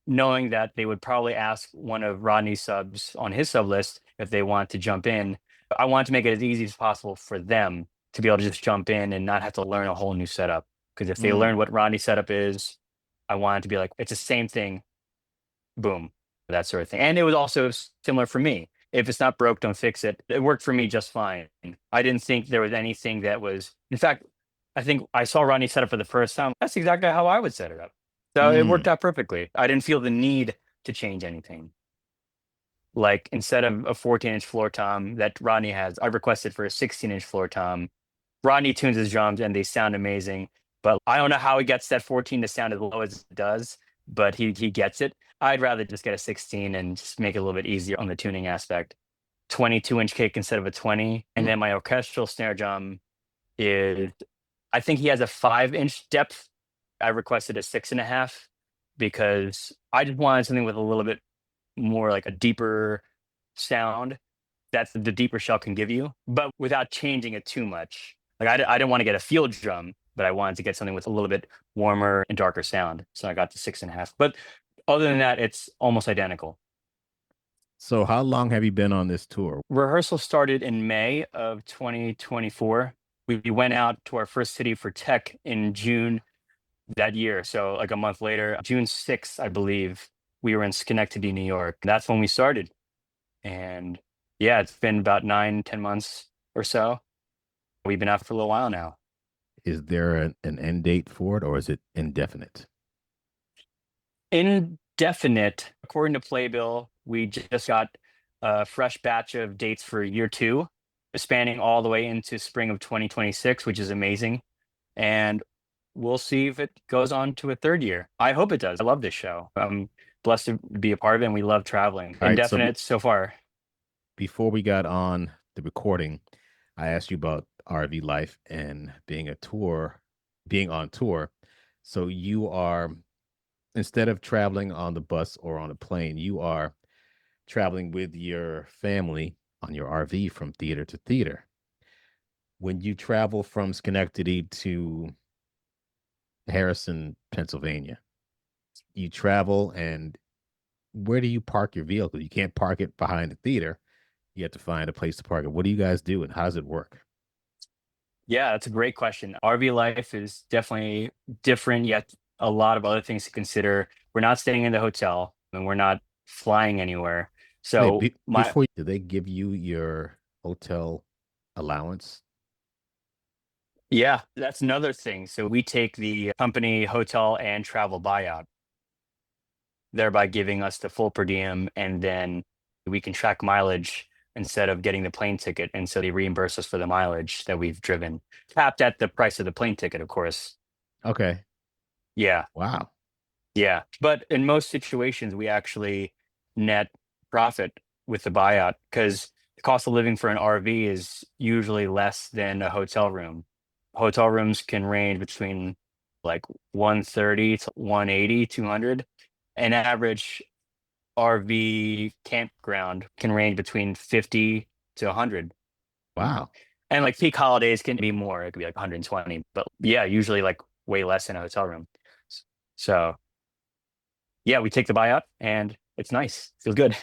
knowing that they would probably ask one of Rodney's subs on his sub list if they want to jump in. I wanted to make it as easy as possible for them to be able to just jump in and not have to learn a whole new setup. Because if they Mm. learn what Rodney's setup is, I wanted to be like, it's the same thing, boom, that sort of thing. And it was also similar for me. If it's not broke, don't fix it. It worked for me just fine. I didn't think there was anything that was, in fact, I think I saw Rodney set up for the first time. That's exactly how I would set it up. So it Mm. worked out perfectly. I didn't feel the need to change anything. Like instead of a 14-inch floor tom that Rodney has, I requested for a 16-inch floor tom. Rodney tunes his drums and they sound amazing, but I don't know how he gets that 14 to sound as low as it does, but he gets it. I'd rather just get a 16 and just make it a little bit easier on the tuning aspect. 22-inch kick instead of a 20. And then my orchestral snare drum is, I think he has a 5-inch depth. I requested a 6.5 because I just wanted something with a little bit more like a deeper sound that the deeper shell can give you, but without changing it too much. Like I didn't want to get a field drum, but I wanted to get something with a little bit warmer and darker sound. So I got the 6.5. But other than that, it's almost identical. So how long have you been on this tour? Rehearsal started in May of 2024. We went out to our first city for tech in June that year. So like a month later, June 6th, I believe, we were in Schenectady, New York. That's when we started. And yeah, it's been about 9, 10 months or so. We've been out for a little while now. Is there an end date for it, or is it indefinite? Indefinite, according to Playbill, we just got a fresh batch of dates for year two, spanning all the way into spring of 2026, which is amazing. And we'll see if it goes on to a third year. I hope it does. I love this show. I'm blessed to be a part of it, and we love traveling. All right. So Indefinite so far. before we got on the recording, I asked you about RV life and being on tour. So you are, instead of traveling on the bus or on a plane, you are traveling with your family on your RV from theater to theater. When you travel from Schenectady to Harrison, Pennsylvania, you travel, and where do you park your vehicle? You can't park it behind the theater. You have to find a place to park it. What do you guys do, and how does it work? Yeah, that's a great question. RV life is definitely different, yet a lot of other things to consider. We're not staying in the hotel and we're not flying anywhere. Wait, So my before, do they give you your hotel allowance? yeah, that's another thing. So we take the company hotel and travel buyout, thereby giving us the full per diem, and then we can track mileage instead of getting the plane ticket. And so they reimburse us for the mileage that we've driven, capped at the price of the plane ticket, of course. Okay. Yeah. Wow. Yeah. But in most situations, we actually net profit with the buyout because the cost of living for an RV is usually less than a hotel room. Hotel rooms can range between like 130 to 180, 200. An average RV campground can range between 50 to 100. Wow. And like peak holidays can be more. It could be like 120, but yeah, usually like way less in a hotel room. So yeah, we take the buyout and it's nice. Feels good.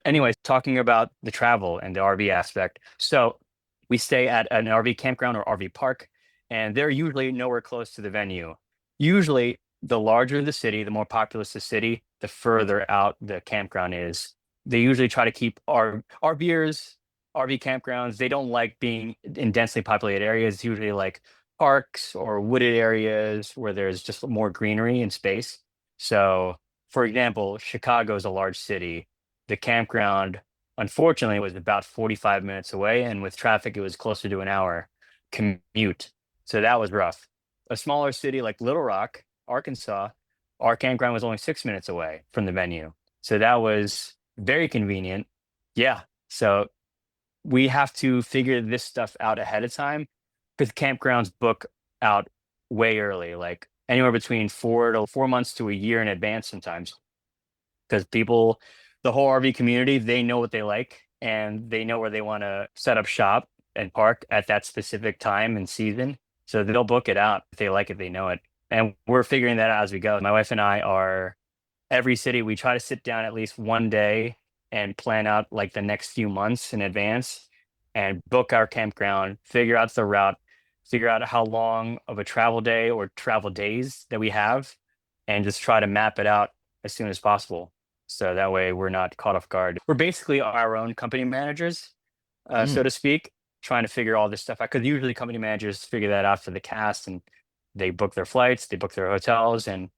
Anyways, talking about the travel and the RV aspect. So we stay at an RV campground or RV park, and they're usually nowhere close to the venue. Usually, the larger the city, the more populous the city, the further out the campground is. They usually try to keep our RVers, RV campgrounds, they don't like being in densely populated areas. It's usually like parks or wooded areas where there's just more greenery and space. So, for example, Chicago is a large city. The campground, unfortunately, was about 45 minutes away, and with traffic, it was closer to an hour commute. So that was rough. A smaller city like Little Rock, Arkansas, our campground was only 6 minutes away from the venue. So that was very convenient. Yeah. So we have to figure this stuff out ahead of time because campgrounds book out way early, like anywhere between 4 months to a year in advance sometimes because people, the whole RV community, they know what they like and they know where they want to set up shop and park at that specific time and season. So they'll book it out if they like it, they know it. And we're figuring that out as we go. My wife and I are every city, we try to sit down at least one day and plan out like the next few months in advance and book our campground, figure out the route, figure out how long of a travel day or travel days that we have, and just try to map it out as soon as possible. So that way we're not caught off guard. We're basically our own company managers, Mm. so to speak, trying to figure all this stuff out. Because usually company managers figure that out for the cast and they book their flights, they book their hotels, and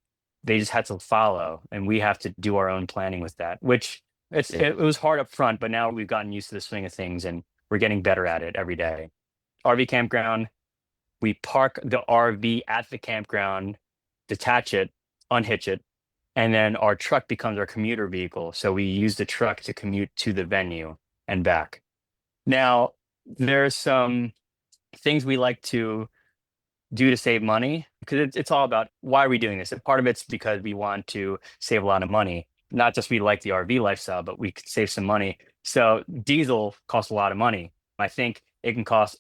they just had to follow. And we have to do our own planning with that, which it was hard up front, but now we've gotten used to the swing of things and we're getting better at it every day. RV campground, we park the RV at the campground, detach it, unhitch it, and then our truck becomes our commuter vehicle. So we use the truck to commute to the venue. and back. Now, there's some things we like to do to save money because it's all about why are we doing this? And part of it's because we want to save a lot of money. Not just we like the RV lifestyle, but we could save some money. So diesel costs a lot of money. I think it can cost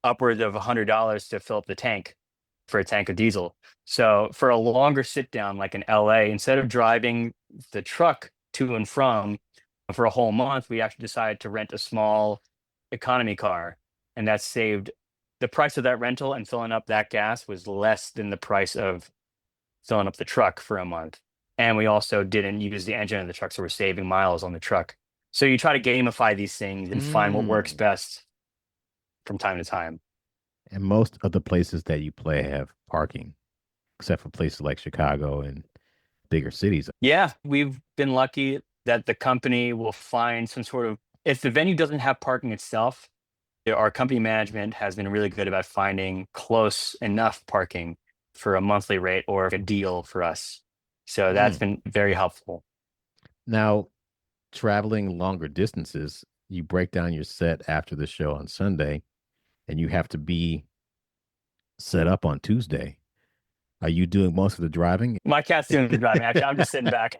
upwards of $100 to fill up the tank for a tank of diesel. So for a longer sit down, like in LA, instead of driving the truck to and from for a whole month, we actually decided to rent a small economy car, and that saved the price of that rental, and filling up that gas was less than the price of filling up the truck for a month. And we also didn't use the engine of the truck, so we're saving miles on the truck. So you try to gamify these things and find what works Mm. best from time to time. And most of the places that you play have parking, except for places like Chicago and bigger cities. Yeah, we've been lucky that the company will find some sort of, if the venue doesn't have parking itself, our company management has been really good about finding close enough parking for a monthly rate or a deal for us. So that's Mm. been very helpful. Now, traveling longer distances, you break down your set after the show on Sunday, and you have to be set up on Tuesday. Are you doing most of the driving? My cat's doing the driving. Actually, I'm just sitting back.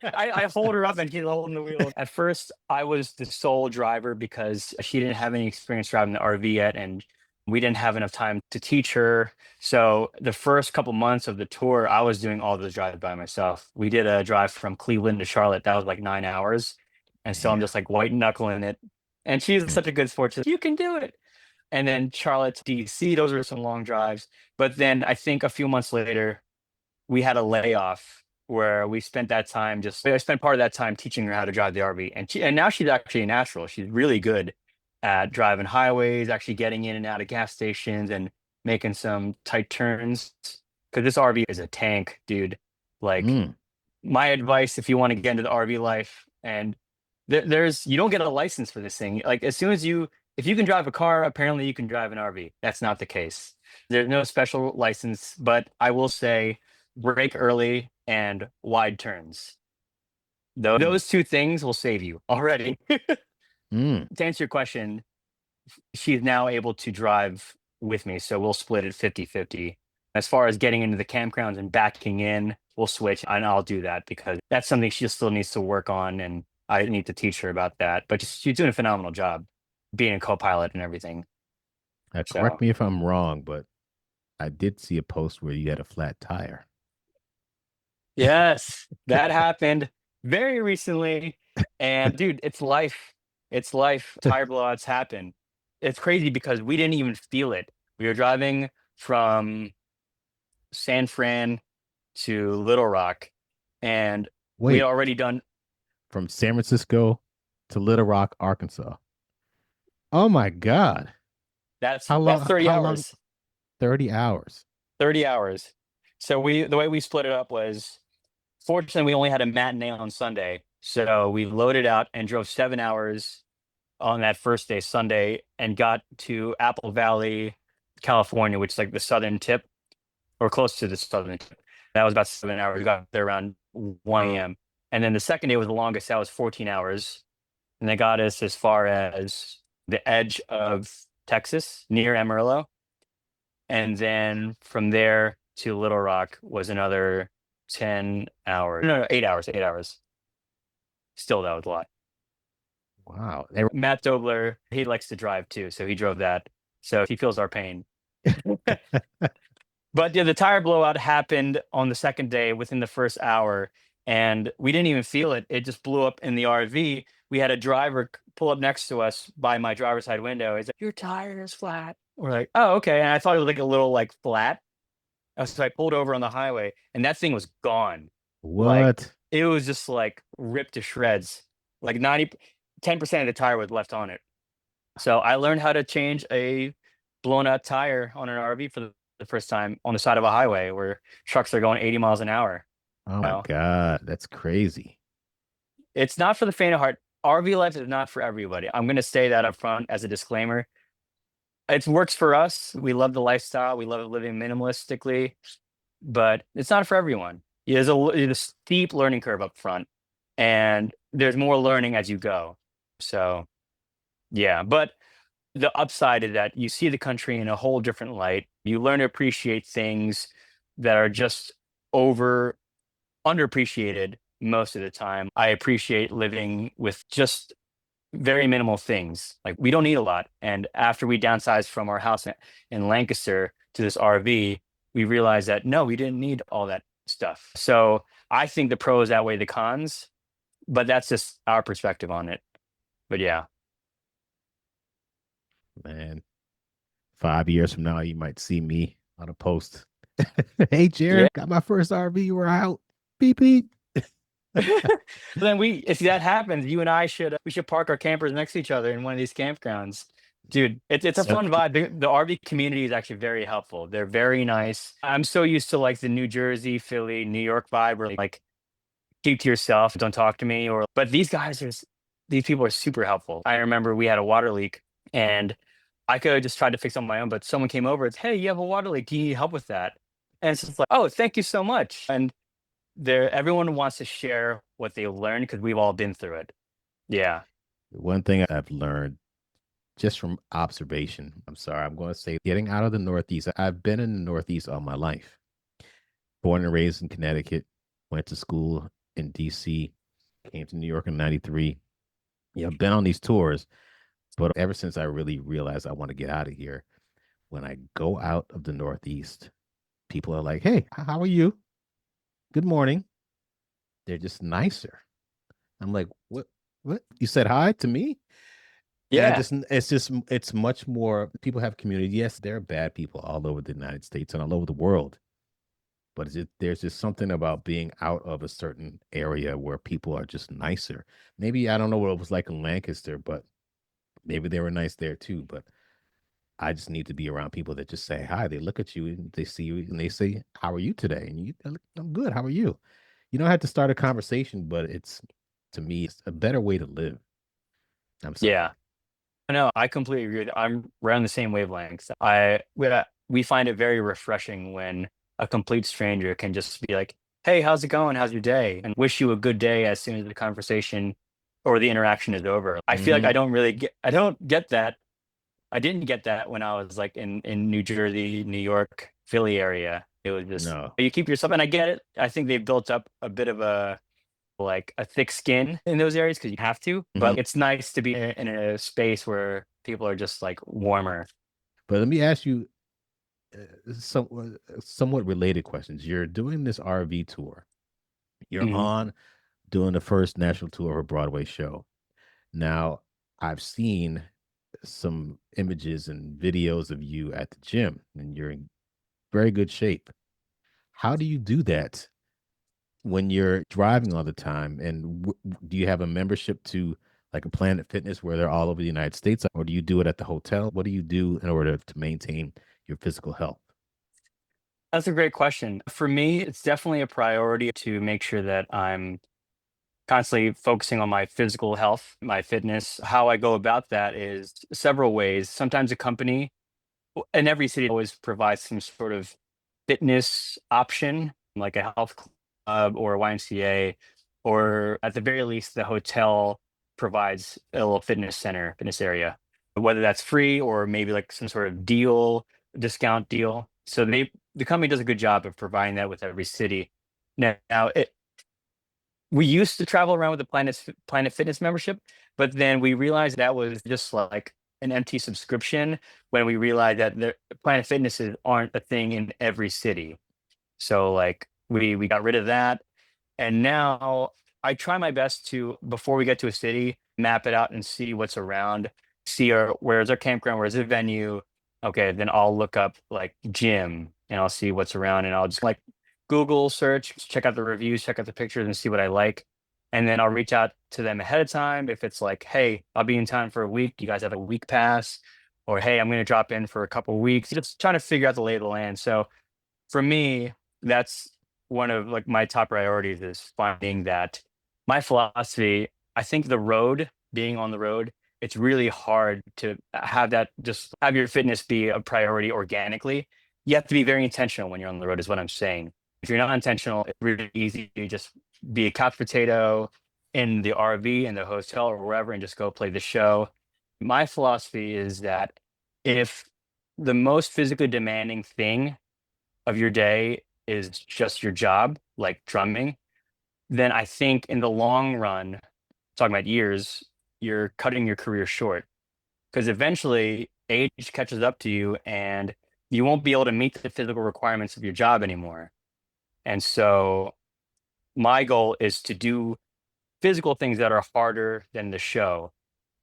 I hold her up and she's holding the wheel. At first, I was the sole driver because she didn't have any experience driving the RV yet, and we didn't have enough time to teach her. So the first couple months of the tour, I was doing all the drives by myself. We did a drive from Cleveland to Charlotte. That was like 9 hours. And so I'm Damn. just like white knuckling it. And she's Mm. such a good sport. She's like, you can do it. And then Charlotte to DC, those were some long drives. But then I think a few months later, we had a layoff where we spent that time just I spent part of that time teaching her how to drive the RV. And now she's actually a natural. She's really good at driving highways, actually getting in and out of gas stations and making some tight turns. Because this RV is a tank, dude. Like, Mm. my advice if you want to get into the RV life, and there's you don't get a license for this thing. Like, as soon as you if you can drive a car, apparently you can drive an RV. That's not the case. There's no special license, but I will say brake early and wide turns. Mm. Those two things will save you already. Mm. To answer your question, she's now able to drive with me, so we'll split it 50-50. As far as getting into the campgrounds and backing in, we'll switch, and I'll do that because that's something she still needs to work on, and I need to teach her about that. But she's doing a phenomenal job being a co-pilot and everything. Correct So me if I'm wrong, but I did see a post where you had a flat tire. yes, that happened very recently. And dude, it's life. It's life. Tire blowouts happen. It's crazy because we didn't even feel it. We were driving from San Fran to Little Rock, and we had Wait, already done from San Francisco to Little Rock, Arkansas. Oh my God. that's 30 How long? hours. 30 hours. 30 hours. So the way we split it up was, fortunately we only had a matinee on Sunday. So we loaded out and drove 7 hours on that first day, Sunday, and got to Apple Valley, California, which is like the southern tip or close to the southern tip. That was about 7 hours. We got there around 1 a.m. And then the second day was the longest. That was 14 hours. And they got us as far as the edge of Texas near Amarillo. And then from there to Little Rock was another 10 hours. No, 8 hours, 8 hours. Still, that was a lot. Wow. Matt Dobler, he likes to drive too, so he drove that. So he feels our pain. But yeah, the tire blowout happened on the second day within the first hour, and we didn't even feel it. It just blew up in the RV. We had a driver pull up next to us by my driver's side window. He's like, "Your tire is flat." We're like, "Oh, okay." And I thought it was like a little like flat. So I pulled over on the highway, and that thing was gone. Like, What? it was just like ripped to shreds. Like 10% of the tire was left on it. So I learned how to change a blown out tire on an RV for the first time on the side of a highway where trucks are going 80 miles an hour. Oh You my know, God. That's crazy. it's not for the faint of heart. RV life is not for everybody. I'm going to say that up front as a disclaimer. It works for us. We love the lifestyle. We love living minimalistically, but it's not for everyone. There's a steep learning curve up front, and there's more learning as you go. So yeah, but the upside is that you see the country in a whole different light. You learn to appreciate things that are just over underappreciated most of the time. I appreciate living with just very minimal things. Like we don't need a lot. And after we downsized from our house in Lancaster to this RV, we realized that no, we didn't need all that stuff. So I think the pros outweigh the cons, but that's just our perspective on it. But yeah. Man, 5 years from now, you might see me on a post. Hey, Yeah. Jaren, got my first RV. We're out. Beep beep. Then if that happens, you and I should we should park our campers next to each other in one of these campgrounds. Dude, it's a So, fun vibe. The RV community is actually very helpful. They're very nice. I'm so used to like the New Jersey, Philly, New York vibe where like keep to yourself, don't talk to me or but these people are super helpful. I remember we had a water leak and I could have just tried to fix it on my own, but someone came over, it's hey, you have a water leak. Do you need help with that? And it's just like, oh, thank you so much. And everyone wants to share what they learned because we've all been through it. Yeah. one thing I've learned just from observation, I'm sorry, I'm going to say getting out of the Northeast. I've been in the Northeast all my life. Born and raised in Connecticut, went to school in DC, came to New York in 93. Yeah, I've been on these tours, but ever since I really realized I want to get out of here, when I go out of the Northeast, people are like, hey, how are you? Good morning. They're just nicer. I'm like, what? What? You said hi to me? And Yeah. it's much more. People have community. Yes, there are bad people all over the United States and all over the world, but there's just something about being out of a certain area where people are just nicer. Maybe I don't know what it was like in Lancaster, but maybe they were nice there too. But I just need to be around people that just say hi. They look at you and they see you and they say, "How are you today?" And I'm good. How are you? You don't have to start a conversation, but it's to me, it's a better way to live. I'm sorry. Yeah. No, I completely agree with you. I'm around the same wavelengths. We find it very refreshing when a complete stranger can just be like, "Hey, how's it going? How's your day?" and wish you a good day as soon as the conversation or the interaction is over. I feel like Hmm. I don't get that. I didn't get that when I was like in New Jersey, New York, Philly area. It was just No. you keep yourself, and I get it. I think they've built up a bit of a like a thick skin in those areas because you have to. Hmm. But it's nice to be in a space where people are just like warmer. But let me ask you somewhat related questions. You're doing this RV tour. You're Mhm. on doing the first national tour of a Broadway show. Now, I've seen some images and videos of you at the gym, and you're in very good shape. How do you do that when you're driving all the time? And do you have a membership to like a Planet Fitness where they're all over the United States, or do you do it at the hotel? What do you do in order to maintain your physical health? That's a great question. For me, it's definitely a priority to make sure that I'm constantly focusing on my physical health, my fitness. How I go about that is several ways. Sometimes a company and every city always provides some sort of fitness option, like a health club or a YMCA, or at the very least, the hotel provides a little fitness area, whether that's free or maybe like some sort of discount deal. So the company does a good job of providing that with every city. Now we used to travel around with the Planet Fitness membership, but then we realized that was just like an empty subscription when we realized that the Planet Fitnesses aren't a thing in every city. So like we got rid of that, and now I try my best to before we get to a city, map it out and see what's around, see where's our campground, where's the venue. Okay, then I'll look up like gym and I'll see what's around and I'll just like Google search, check out the reviews, check out the pictures and see what I like. And then I'll reach out to them ahead of time if it's like, hey, I'll be in town for a week. Do you guys have a week pass? Or hey, I'm gonna drop in for a couple weeks. Just trying to figure out the lay of the land. So for me, that's one of like my top priorities is finding that my philosophy, I think being on the road, it's really hard to have that just have your fitness be a priority organically. You have to be very intentional when you're on the road, is what I'm saying. If you're not intentional, it's really easy to just be a couch potato, in the RV, in the hotel or wherever, and just go play the show. My philosophy is that if the most physically demanding thing of your day is just your job, like drumming, then I think in the long run, talking about years, you're cutting your career short because eventually age catches up to you and you won't be able to meet the physical requirements of your job anymore. And so my goal is to do physical things that are harder than the show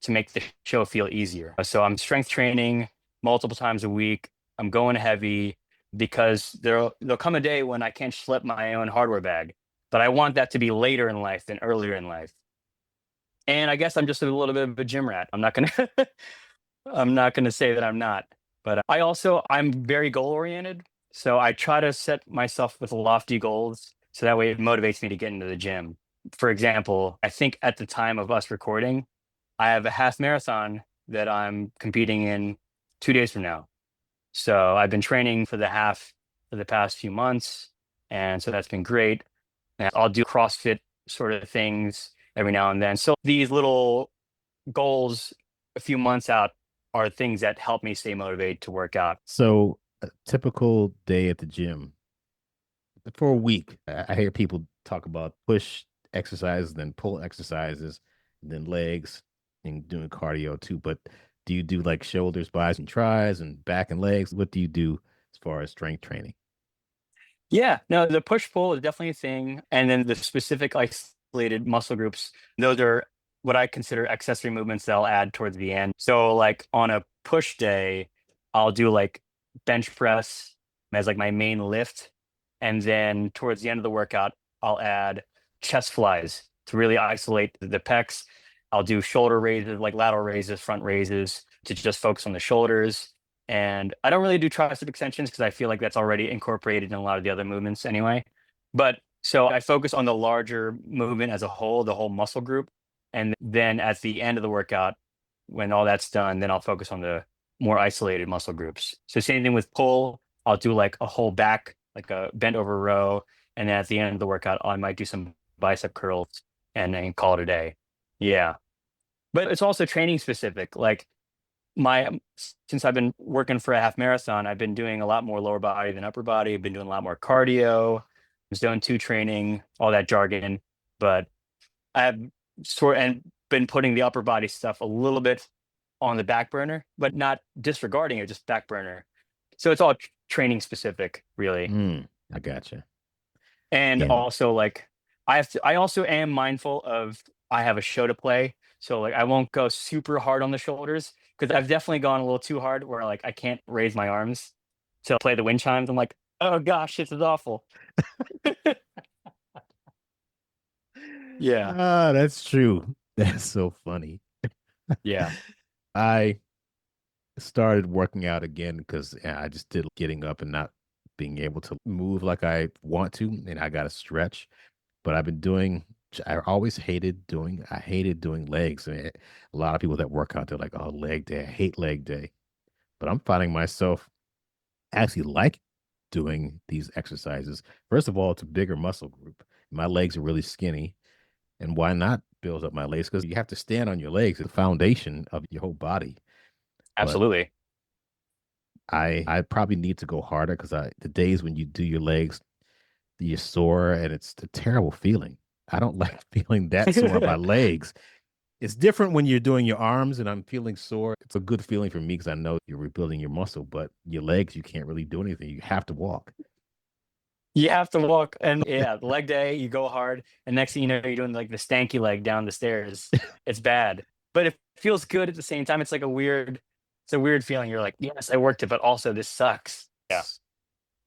to make the show feel easier. So I'm strength training multiple times a week. I'm going heavy because there'll come a day when I can't schlep my own hardware bag, but I want that to be later in life than earlier in life. And I guess I'm just a little bit of a gym rat. I'm not gonna I'm not gonna say that I'm not, but I'm very goal oriented. So I try to set myself with lofty goals so that way it motivates me to get into the gym. For example, I think at the time of us recording, I have a half marathon that I'm competing in 2 days from now. So I've been training for the half for the past few months, and so that's been great. And I'll do CrossFit sort of things every now and then. So these little goals a few months out are things that help me stay motivated to work out. So a typical day at the gym for a week. I hear people talk about push exercises, then pull exercises, then legs, and doing cardio too. But do you do like shoulders, bis, and tries, and back and legs? What do you do as far as strength training? Yeah, no, the push pull is definitely a thing. And then the specific isolated muscle groups, those are what I consider accessory movements that I'll add towards the end. So like on a push day, I'll do like bench press as like my main lift. And then towards the end of the workout, I'll add chest flies to really isolate the pecs. I'll do shoulder raises, like lateral raises, front raises to just focus on the shoulders. And I don't really do tricep extensions because I feel like that's already incorporated in a lot of the other movements anyway. But so I focus on the larger movement as a whole, the whole muscle group. And then at the end of the workout, when all that's done, then I'll focus on the more isolated muscle groups. So same thing with pull, I'll do like a whole back, like a bent over row. And then at the end of the workout, I might do some bicep curls and then call it a day. Yeah. But it's also training specific. Like my since I've been working for a half marathon, I've been doing a lot more lower body than upper body. I've been doing a lot more cardio, zone two training, all that jargon. But I have been putting the upper body stuff a little bit on the back burner, but not disregarding it, just back burner. So it's all training specific, really. I gotcha. And Yeah. also like I also am mindful of I have a show to play. So like I won't go super hard on the shoulders because I've definitely gone a little too hard where like I can't raise my arms to play the wind chimes. I'm like, oh gosh, this is awful. Yeah. Ah, that's true. That's so funny. Yeah. I started working out again because I just did getting up and not being able to move like I want to, and I got to stretch. But I've been doing. I hated doing legs. I mean, a lot of people that work out, they're like, "Oh, leg day. I hate leg day." But I'm finding myself actually like doing these exercises. First of all, it's a bigger muscle group. My legs are really skinny, and why not build up my legs? Because you have to stand on your legs, it's the foundation of your whole body. But Absolutely. I probably need to go harder because I the days when you do your legs, you're sore and it's a terrible feeling. I don't like feeling that sore on my legs. It's different when you're doing your arms and I'm feeling sore. It's a good feeling for me because I know you're rebuilding your muscle, but your legs, you can't really do anything. You have to walk. You have to walk, and yeah, the leg day, you go hard, and next thing you know, you're doing like the stanky leg down the stairs. It's bad, but it feels good at the same time. It's a weird feeling. You're like, yes, I worked it, but also this sucks. Yeah,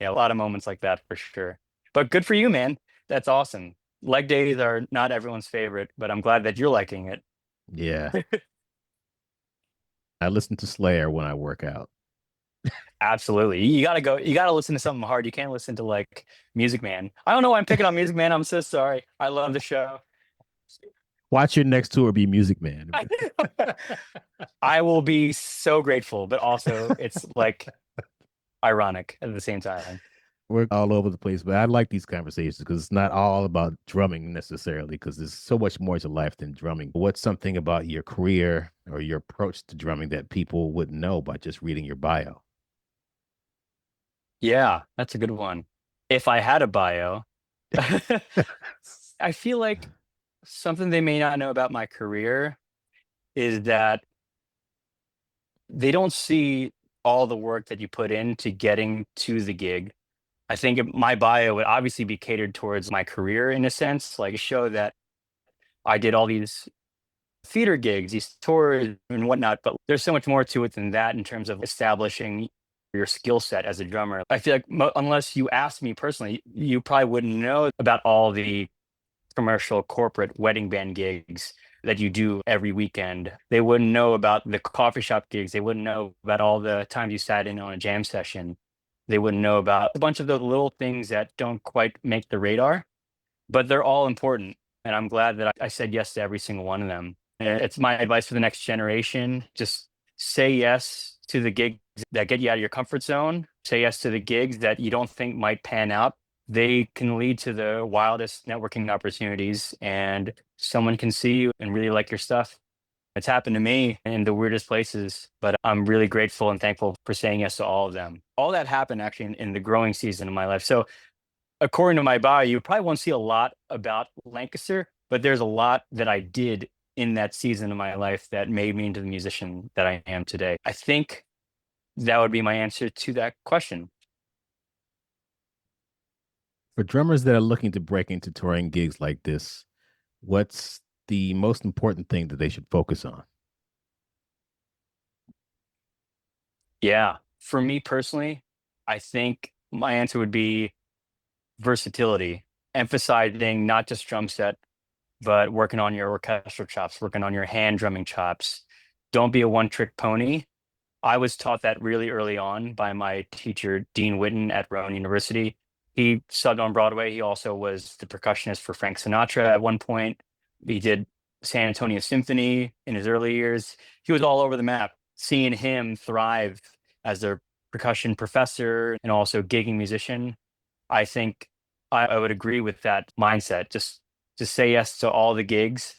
yeah, a lot of moments like that for sure. But good for you, man. That's awesome. Leg days are not everyone's favorite, but I'm glad that you're liking it. Yeah. I listen to Slayer when I work out. Absolutely. You gotta go. You gotta listen to something hard. You can't listen to like Music Man. I don't know why I'm picking on Music Man. I'm so sorry. I love the show. Watch your next tour be Music Man. I will be so grateful, but also it's like ironic at the same time. We're all over the place, but I like these conversations because it's not all about drumming necessarily, because there's so much more to life than drumming. What's something about your career or your approach to drumming that people wouldn't know by just reading your bio? Yeah, that's a good one. If I had a bio, I feel like something they may not know about my career is that they don't see all the work that you put into getting to the gig. I think my bio would obviously be catered towards my career in a sense, like show that I did all these theater gigs, these tours and whatnot, but there's so much more to it than that in terms of establishing your skill set as a drummer. I feel like unless you asked me personally, you probably wouldn't know about all the commercial corporate wedding band gigs that you do every weekend. They wouldn't know about the coffee shop gigs. They wouldn't know about all the times you sat in on a jam session. They wouldn't know about a bunch of those little things that don't quite make the radar, but they're all important. And I'm glad that I said yes to every single one of them. And it's my advice for the next generation. Just say yes to the gigs that get you out of your comfort zone. Say yes to the gigs that you don't think might pan out. They can lead to the wildest networking opportunities, and someone can see you and really like your stuff. It's happened to me in the weirdest places, but I'm really grateful and thankful for saying yes to all of them. All that happened actually in the growing season of my life. So according to my bio, you probably won't see a lot about Lancaster, but there's a lot that I did in that season of my life that made me into the musician that I am today. I think that would be my answer to that question. For drummers that are looking to break into touring gigs like this, what's the most important thing that they should focus on? Yeah. For me personally, I think my answer would be versatility, emphasizing not just drum set, but working on your orchestral chops, working on your hand drumming chops. Don't be a one trick pony. I was taught that really early on by my teacher, Dean Witten at Rowan University. He subbed on Broadway. He also was the percussionist for Frank Sinatra at one point. He did San Antonio Symphony in his early years. He was all over the map. Seeing him thrive as a percussion professor and also gigging musician, I think I would agree with that mindset. Just say yes to all the gigs,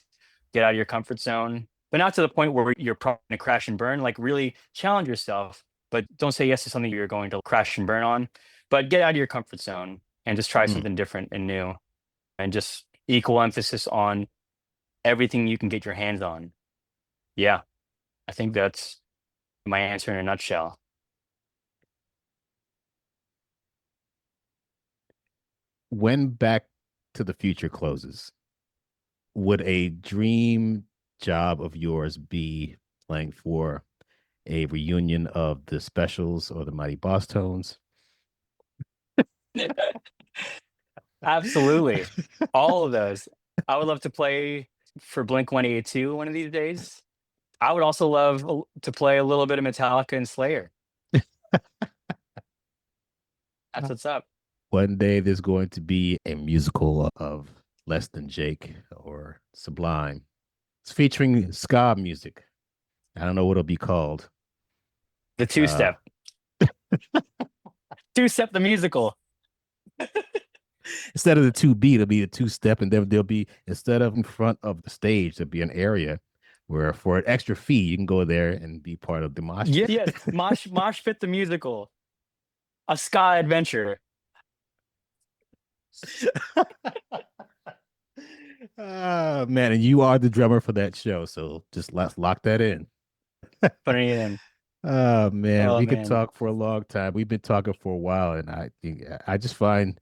get out of your comfort zone, but not to the point where you're probably going to crash and burn. Like really challenge yourself, but don't say yes to something you're going to crash and burn on. But get out of your comfort zone and just try Hmm. something different and new, and just equal emphasis on everything you can get your hands on. Yeah, I think that's my answer in a nutshell. When Back to the Future closes, would a dream job of yours be playing for a reunion of the Specials or the Mighty Boss Tones? Absolutely. All of those. I would love to play for Blink 182 one of these days. I would also love to play a little bit of Metallica and Slayer. That's what's up. One day there's going to be a musical of Less Than Jake or Sublime. It's featuring ska music. I don't know what it'll be called. The two Uh, step, two step, the musical. Instead of the two beat, it'll be a two step, and then there'll be, instead of in front of the stage, there'll be an area where for an extra fee you can go there and be part of the mosh Yeah, pit. yes. Mosh Pit the musical, a ska adventure. Man, and you are the drummer for that show, so just let's lock that in. Putting it in. Oh man, Oh we could man. talk for a long time. We've been talking for a while, and I just find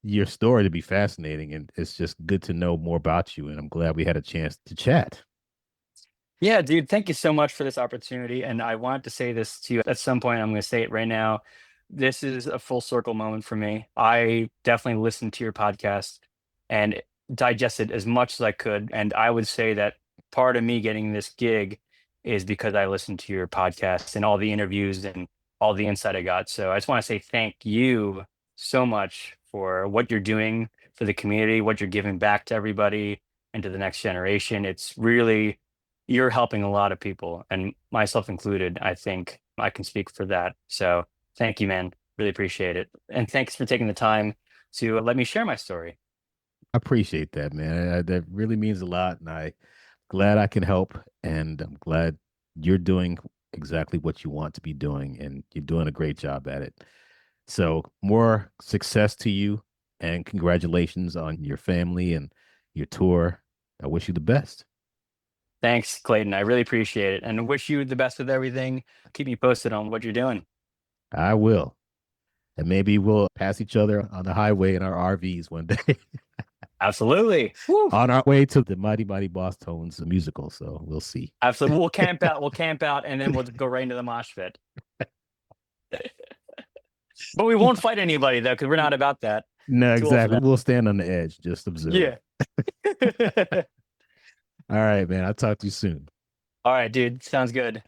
your story to be fascinating, and it's just good to know more about you. And I'm glad we had a chance to chat. Yeah, dude, thank you so much for this opportunity. And I wanted to say this to you at some point. I'm going to say it right now. This is a full circle moment for me. I definitely listened to your podcast and digested as much as I could. And I would say that part of me getting this gig is because I listened to your podcast and all the interviews and all the insight I got. So I just want to say thank you so much for what you're doing for the community, what you're giving back to everybody and to the next generation. It's really, you're helping a lot of people, and myself included. I think I can speak for that. So thank you, man. Really appreciate it. And thanks for taking the time to let me share my story. I appreciate that, man. That really means a lot, and I glad I can help, and I'm glad you're doing exactly what you want to be doing, and you're doing a great job at it. So, more success to you, and congratulations on your family and your tour. I wish you the best. Thanks, Clayton. I really appreciate it and wish you the best with everything. Keep me posted on what you're doing. I will. And maybe we'll pass each other on the highway in our RVs one day Absolutely. Woo. on our way to the Mighty Mighty Boss Tones musical. So we'll see. Absolutely. We'll camp out. We'll camp out and then we'll go right into the mosh pit. But we won't fight anybody though, because we're not about that. No, Too old for exactly. that. We'll stand on the edge, just observe. Yeah. All right, man. I'll talk to you soon. All right, dude. Sounds good.